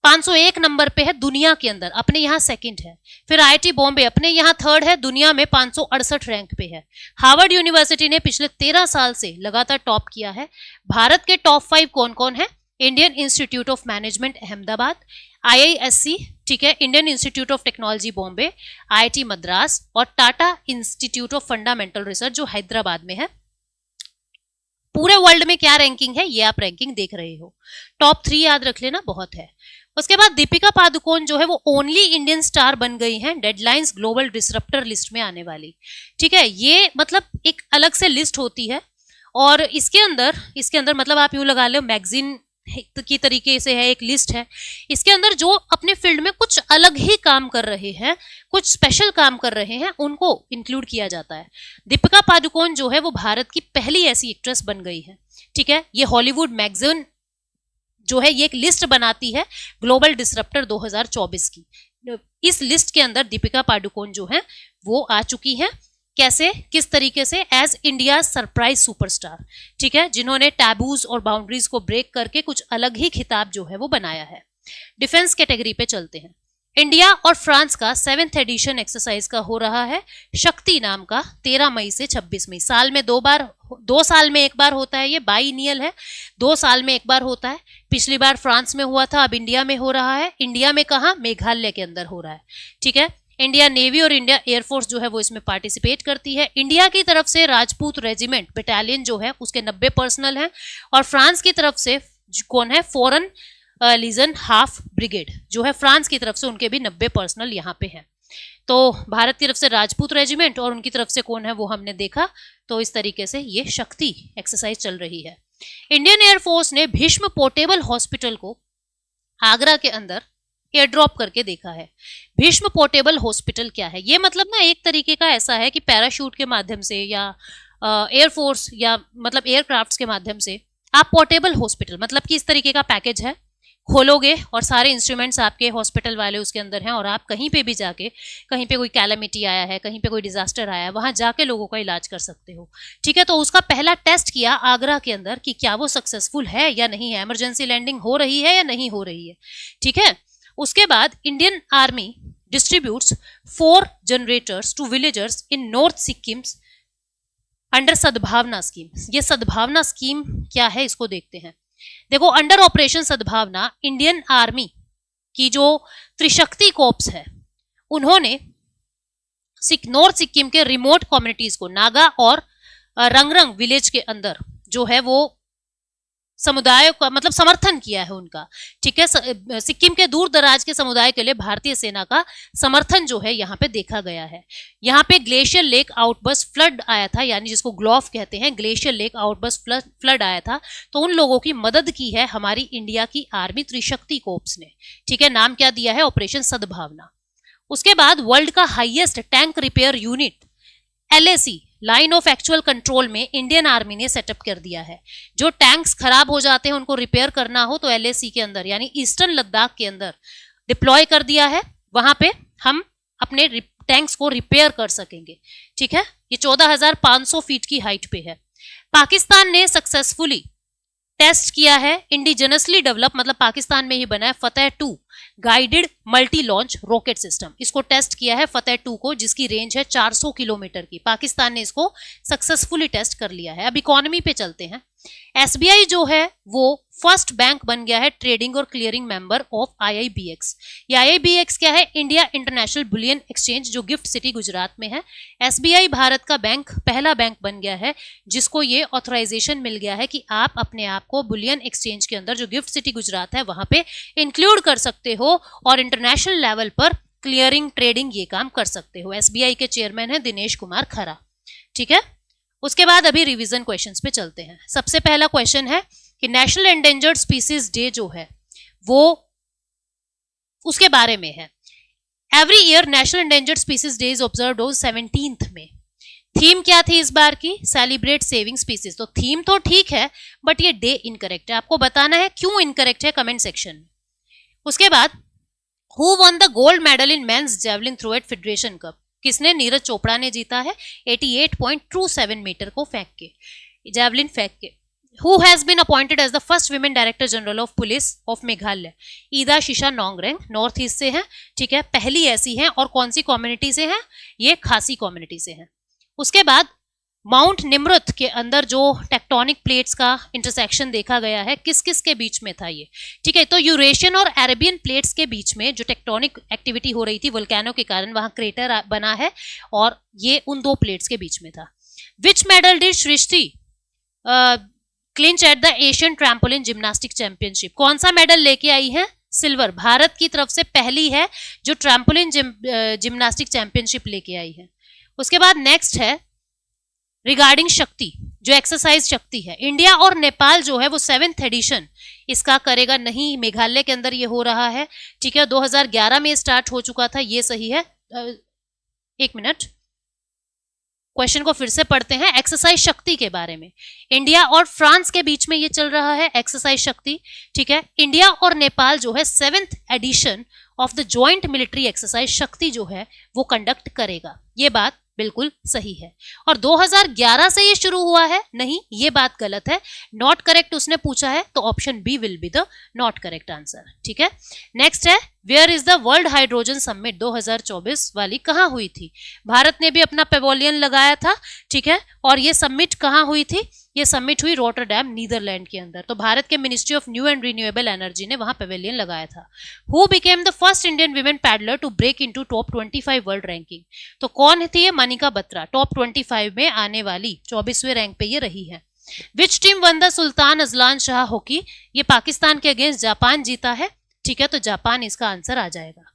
501 नंबर पे है दुनिया के अंदर, अपने यहाँ सेकंड है। फिर आईआईटी बॉम्बे अपने यहाँ थर्ड है, दुनिया में 568 रैंक पे है। हार्वर्ड यूनिवर्सिटी ने पिछले 13 साल से लगातार टॉप किया है। भारत के टॉप 5 कौन कौन है? Indian Institute of Management Ahmedabad, IISc, ठीक है, Indian Institute of Technology Bombay, IIT Madras और Tata Institute of Fundamental Research जो हैदराबाद में है। पूरे वर्ल्ड में क्या रैंकिंग है, ये आप रैंकिंग देख रहे हो। टॉप 3 याद रख लेना, बहुत है। उसके बाद दीपिका पादुकोण जो है वो ओनली इंडियन स्टार बन गई हैं डेडलाइंस ग्लोबल डिसरप्टर लिस्ट में आने वाली। ठीक है, ये मतलब एक अलग से लिस्ट होती है और इसके अंदर मतलब आप यूं लगा लो मैगजीन की तरीके से है, एक लिस्ट है। इसके अंदर जो अपने फील्ड में कुछ अलग ही काम कर रहे हैं, कुछ स्पेशल काम कर रहे हैं, उनको इंक्लूड किया जाता है। दीपिका पादुकोण जो है वो भारत की पहली ऐसी एक्ट्रेस बन गई है। ठीक है, ये हॉलीवुड मैगजीन जो है ये एक लिस्ट बनाती है ग्लोबल डिसरप्टर 2024 की। इस लिस्ट के अंदर दीपिका पादुकोण जो है वो आ चुकी है। कैसे, किस तरीके से? As India surprise superstar. ठीक है, जिन्होंने टैबूज और बाउंड्रीज को ब्रेक करके कुछ अलग ही खिताब जो है वो बनाया है। डिफेंस कैटेगरी पे चलते हैं। इंडिया और फ्रांस का 7th एडिशन एक्सरसाइज का हो रहा है शक्ति नाम का, 13 मई से 26 मई। साल में 2 साल में एक बार होता है, ये बाइनियल है, 2 साल में एक बार होता है। पिछली बार फ्रांस में हुआ था, अब इंडिया में हो रहा है। इंडिया में कहाँ? मेघालय के अंदर हो रहा है। ठीक है, इंडिया नेवी और इंडिया एयरफोर्स जो है वो इसमें पार्टिसिपेट करती है। इंडिया की तरफ से राजपूत रेजिमेंट बटालियन जो है उसके 90 पर्सनल हैं और फ्रांस की तरफ से कौन है? फॉरेन लीजन हाफ ब्रिगेड जो है फ्रांस की तरफ से, उनके भी 90 पर्सनल यहाँ पे हैं। तो भारत की तरफ से राजपूत रेजिमेंट और उनकी तरफ से कौन है वो हमने देखा। तो इस तरीके से ये शक्ति एक्सरसाइज चल रही है। इंडियन एयरफोर्स ने भीष्म पोर्टेबल हॉस्पिटल को आगरा के अंदर एयर ड्रॉप करके देखा है। भीष्म पोर्टेबल हॉस्पिटल क्या है? ये मतलब ना एक तरीके का ऐसा है कि पैराशूट के माध्यम से या एयरफोर्स या मतलब एयरक्राफ्ट्स के माध्यम से आप पोर्टेबल हॉस्पिटल, मतलब कि इस तरीके का पैकेज है, खोलोगे और सारे इंस्ट्रूमेंट्स आपके हॉस्पिटल वाले उसके अंदर हैं और आप कहीं पे भी जाके, कहीं पे कोई कैलेमिटी आया है, कहीं पे कोई डिजास्टर आया है, वहां जाके लोगों का इलाज कर सकते हो। ठीक है, तो उसका पहला टेस्ट किया आगरा के अंदर कि क्या वो सक्सेसफुल है या नहीं है, इमरजेंसी लैंडिंग हो रही है या नहीं हो रही है। ठीक है, उसके बाद Indian Army distributes 4 generators to villagers in North Sikkim under Sadbhavana scheme. ये सद्भावना स्कीम क्या है इसको देखते हैं। देखो, under operation Sadbhavana Indian Army की जो त्रिशक्ति कॉर्प्स है उन्होंने नॉर्थ सिक्किम के रिमोट कम्युनिटीज को, नागा और रंगरंग विलेज के अंदर जो है वो समुदाय का मतलब समर्थन किया है उनका। ठीक है, सिक्किम के दूर दराज के समुदाय के लिए भारतीय सेना का समर्थन जो है यहाँ पे देखा गया है। यहाँ पे ग्लेशियर लेक आउटबर्स्ट फ्लड आया था, यानी जिसको ग्लोफ कहते हैं, ग्लेशियर लेक आउटबर्स्ट फ्लड आया था, तो उन लोगों की मदद की है हमारी इंडिया की आर्मी त्रिशक्ति कोर्प्स ने। ठीक है, नाम क्या दिया है? ऑपरेशन सद्भावना। उसके बाद वर्ल्ड का highest tank repair unit LAC line of actual control में इंडियन आर्मी ने सेटअप कर दिया है। जो टैंक्स खराब हो जाते हैं उनको रिपेयर करना हो तो LAC के अंदर यानी ईस्टर्न लद्दाख के अंदर डिप्लॉय कर दिया है, वहां पे हम अपने टैंक्स को रिपेयर कर सकेंगे। ठीक है, ये 14,500 फीट की हाइट पे है। पाकिस्तान ने सक्सेसफुली टेस्ट किया है इंडिजिनसली डेवलप, मतलब पाकिस्तान में ही बना है, फतेह 2 guided multi launch rocket system. इसको टेस्ट किया है फतेह 2 को, जिसकी रेंज है 400 किलोमीटर की। पाकिस्तान ने इसको सक्सेसफुली टेस्ट कर लिया है। अब इकोनॉमी पे चलते हैं। SBI जो है वो फर्स्ट बैंक बन गया है ट्रेडिंग और क्लियरिंग मेंबर ऑफ IIBX। ये IIBX क्या है? इंडिया इंटरनेशनल बुलियन एक्सचेंज, जो गिफ्ट सिटी गुजरात में है। SBI भारत का बैंक, पहला बैंक बन गया है जिसको ये ऑथराइजेशन मिल गया है कि आप अपने आप को बुलियन एक्सचेंज के अंदर, जो गिफ्ट सिटी गुजरात है, वहां पे इंक्लूड कर सकते हो और इंटरनेशनल लेवल पर क्लियरिंग ट्रेडिंग ये काम कर सकते हो। SBI के चेयरमैन है दिनेश कुमार खरा। ठीक है, उसके बाद अभी रिवीजन क्वेश्चंस पे चलते हैं। सबसे पहला क्वेश्चन है कि नेशनल एंडेंजर्ड स्पीसीज डे जो है वो उसके बारे में है। Every year national endangered species day is observed on 17th में। थीम क्या थी इस बार की? Celebrate saving species. तो थीम तो ठीक है बट ये डे इनकरेक्ट है। आपको बताना है क्यों इनकरेक्ट है कमेंट सेक्शन में। उसके बाद who won the gold medal in men's javelin throw at federation cup? किसने? नीरज चोपड़ा ने जीता है 88.27 मीटर को फेंक के, जेवलिन फेंक के। Who has been appointed as the first women director general of police of Meghalaya? ईदा शीशा नोंगरेंग, नॉर्थ ईस्ट से हैं, ठीक है, पहली ऐसी हैं। और कौन सी कम्युनिटी से हैं? ये खासी कम्युनिटी से हैं। उसके बाद माउंट निम्रत के अंदर जो टेक्टोनिक प्लेट्स का इंटरसेक्शन देखा गया है, किस किस के बीच में था ये? ठीक है, तो यूरेशियन और अरेबियन प्लेट्स के बीच में जो टेक्टोनिक एक्टिविटी हो रही थी वोल्केनो के कारण, वहां क्रेटर बना है और ये उन दो प्लेट्स के बीच में था। विच medal did Srishti clinch at the Asian trampoline gymnastic championship? कौन सा मेडल लेके आई है? सिल्वर। भारत की तरफ से पहली है जो ट्रैम्पोलिन जिम्नास्टिक चैंपियनशिप लेके आई है। उसके बाद नेक्स्ट है रिगार्डिंग शक्ति, जो एक्सरसाइज शक्ति है। इंडिया और नेपाल जो है वो 7th एडिशन इसका करेगा नहीं, मेघालय के अंदर ये हो रहा है, ठीक है। 2011 में स्टार्ट हो चुका था, ये सही है। एक मिनट, क्वेश्चन को फिर से पढ़ते हैं। एक्सरसाइज शक्ति के बारे में, इंडिया और फ्रांस के बीच में ये चल रहा है एक्सरसाइज शक्ति, ठीक है। इंडिया और नेपाल जो है 7th edition of the joint military exercise Shakti जो है वो कंडक्ट करेगा। ये बात बिल्कुल सही है। और 2011 से ये शुरू हुआ है, नहीं ये बात गलत है। नॉट करेक्ट उसने पूछा है, तो option B will be the not correct answer, ठीक है। नेक्स्ट है where is the world hydrogen summit 2024 वाली कहां हुई थी? भारत ने भी अपना पेवेलियन लगाया था, ठीक है। और ये समिट कहां हुई थी? ये समिट हुई रॉटरडैम नीदरलैंड के अंदर। तो भारत के ministry of new and renewable energy ने वहां पेवेलियन लगाया था। Who became the first Indian women paddler to break into top 25 world ranking? तो कौन थी ये? मनिका बत्रा, टॉप 25 में आने वाली 24वें रैंक पे ये रही है। Which team one the sultan Azlan Shah hockey? ये पाकिस्तान के अगेंस्ट जापान जीता है, ठीक है, तो जापान इसका आंसर आ जाएगा।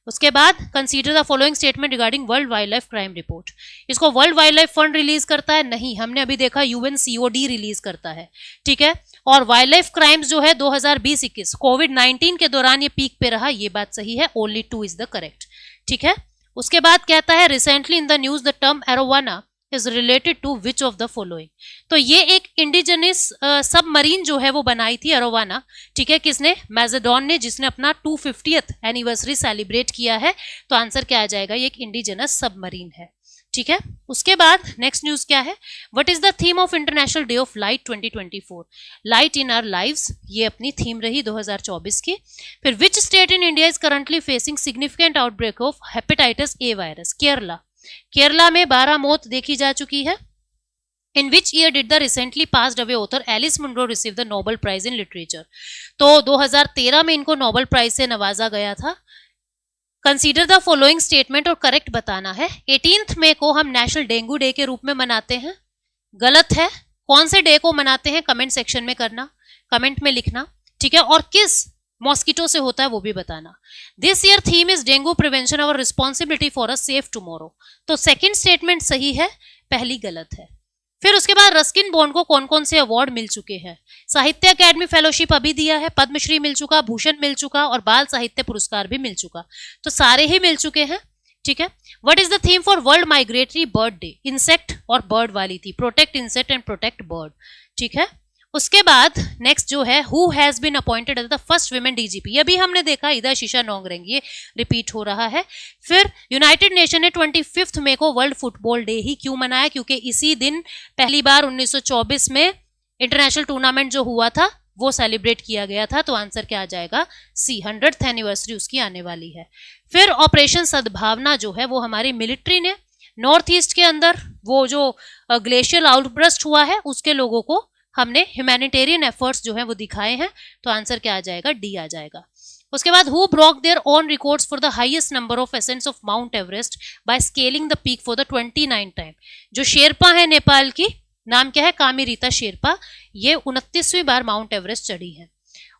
उसके बाद consider the following statement regarding world wildlife crime report. इसको world wildlife fund release करता है? नहीं, हमने अभी देखा UNCOD रिलीज करता है, ठीक है। और वाइल्ड लाइफ क्राइम्स जो है 2020-21 कोविड-19 के दौरान ये पीक पे रहा, ये बात सही है। ओनली 2 इज द करेक्ट, ठीक है। उसके बाद कहता है recently in the news the term arowana is related to which of the following? तो ये एक इंडिजिनस सबमरीन जो है वो बनाई थी एरोवाना, ठीक है। किसने? मैजेडॉन ने, जिसने अपना 250th एनिवर्सरी सेलिब्रेट किया है। तो आंसर क्या आ जाएगा? ये एक इंडिजिनस सबमरीन है, ठीक है। उसके बाद नेक्स्ट न्यूज क्या है? What is the theme of international day of light 2024? Light in our lives, ये अपनी थीम रही 2024 की। फिर which state in India is currently facing significant outbreak of hepatitis A virus? Kerala. Kerala में 12 मौत देखी जा चुकी है। In which year did the recently passed away author Alice Munro receive the Nobel Prize in Literature? तो 2013 में इनको नोबेल प्राइज से नवाजा गया था। कंसीडर द फॉलोइंग स्टेटमेंट और करेक्ट बताना है। 18 मई को हम नेशनल डेंगू डे के रूप में मनाते हैं, गलत है। कौन से डे को मनाते हैं कमेंट सेक्शन में करना, कमेंट में लिखना, ठीक है। और किस मॉस्किटो से होता है वो भी बताना। This year theme is dengue prevention और responsibility for a safe tomorrow. तो सेकेंड स्टेटमेंट सही है, पहली गलत है। फिर उसके बाद रस्किन बॉन्ड को कौन कौन से अवार्ड मिल चुके हैं? साहित्य अकेडमी फेलोशिप अभी दिया है, पद्मश्री मिल चुका, भूषण मिल चुका और बाल साहित्य पुरस्कार भी मिल चुका। तो सारे ही मिल चुके हैं, ठीक है। What is the theme for world migratory bird day? Insect और बर्ड वाली थी, protect insect and protect bird, ठीक है। उसके बाद नेक्स्ट जो है who has been appointed as the first women DGP? ये भी हमने देखा, ईदा शीशा नोंगरेंग, ये रिपीट हो रहा है। फिर यूनाइटेड नेशन ने 25 मई को वर्ल्ड फुटबॉल डे ही क्यों मनाया? क्योंकि इसी दिन पहली बार 1924 में इंटरनेशनल टूर्नामेंट जो हुआ था वो सेलिब्रेट किया गया था। तो आंसर क्या आ जाएगा? सी, 100th एनिवर्सरी उसकी आने वाली है। फिर ऑपरेशन सद्भावना जो है वो हमारी मिलिट्री ने नॉर्थ ईस्ट के अंदर वो जो ग्लेशियल आउटब्रस्ट हुआ है उसके लोगों को हमने ह्यूमैनिटेरियन एफर्ट्स जो है वो दिखाए हैं। तो आंसर क्या आ जाएगा? डी आ जाएगा। उसके बाद who broke their own records for the highest number of ascents of Mount Everest by scaling the peak for the 29 time? जो शेरपा है नेपाल की, नाम क्या है? कामिरीता शेरपा, ये 29वीं बार माउंट एवरेस्ट चढ़ी है।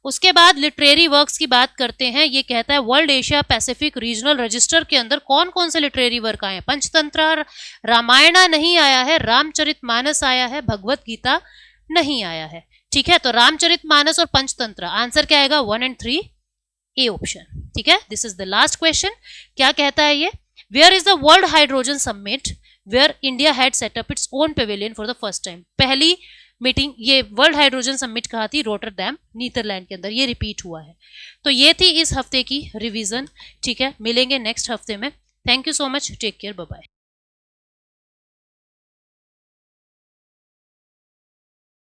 उसके बाद लिटरेरी वर्क्स की बात करते हैं। ये कहता है world Asia Pacific regional register के अंदर कौन कौन से लिटरेरी वर्क आए हैं? पंचतंत्र, रामायणा नहीं आया है, रामचरितमानस आया है, भगवत गीता नहीं आया है, ठीक है, तो रामचरितमानस और पंचतंत्र, आंसर क्या आएगा 1 and 3 ए ऑप्शन। ठीक है, this is the last question. क्या कहता है ये, where is the world hydrogen summit where India had set up its own pavilion for the first time. पहली मीटिंग ये वर्ल्ड हाइड्रोजन समिट कहा थी, रोटरडैम नीदरलैंड के अंदर, ये रिपीट हुआ है। तो ये थी इस हफ्ते की रिवीजन। ठीक है, मिलेंगे नेक्स्ट हफ्ते में। Thank you so much, take care, bye bye.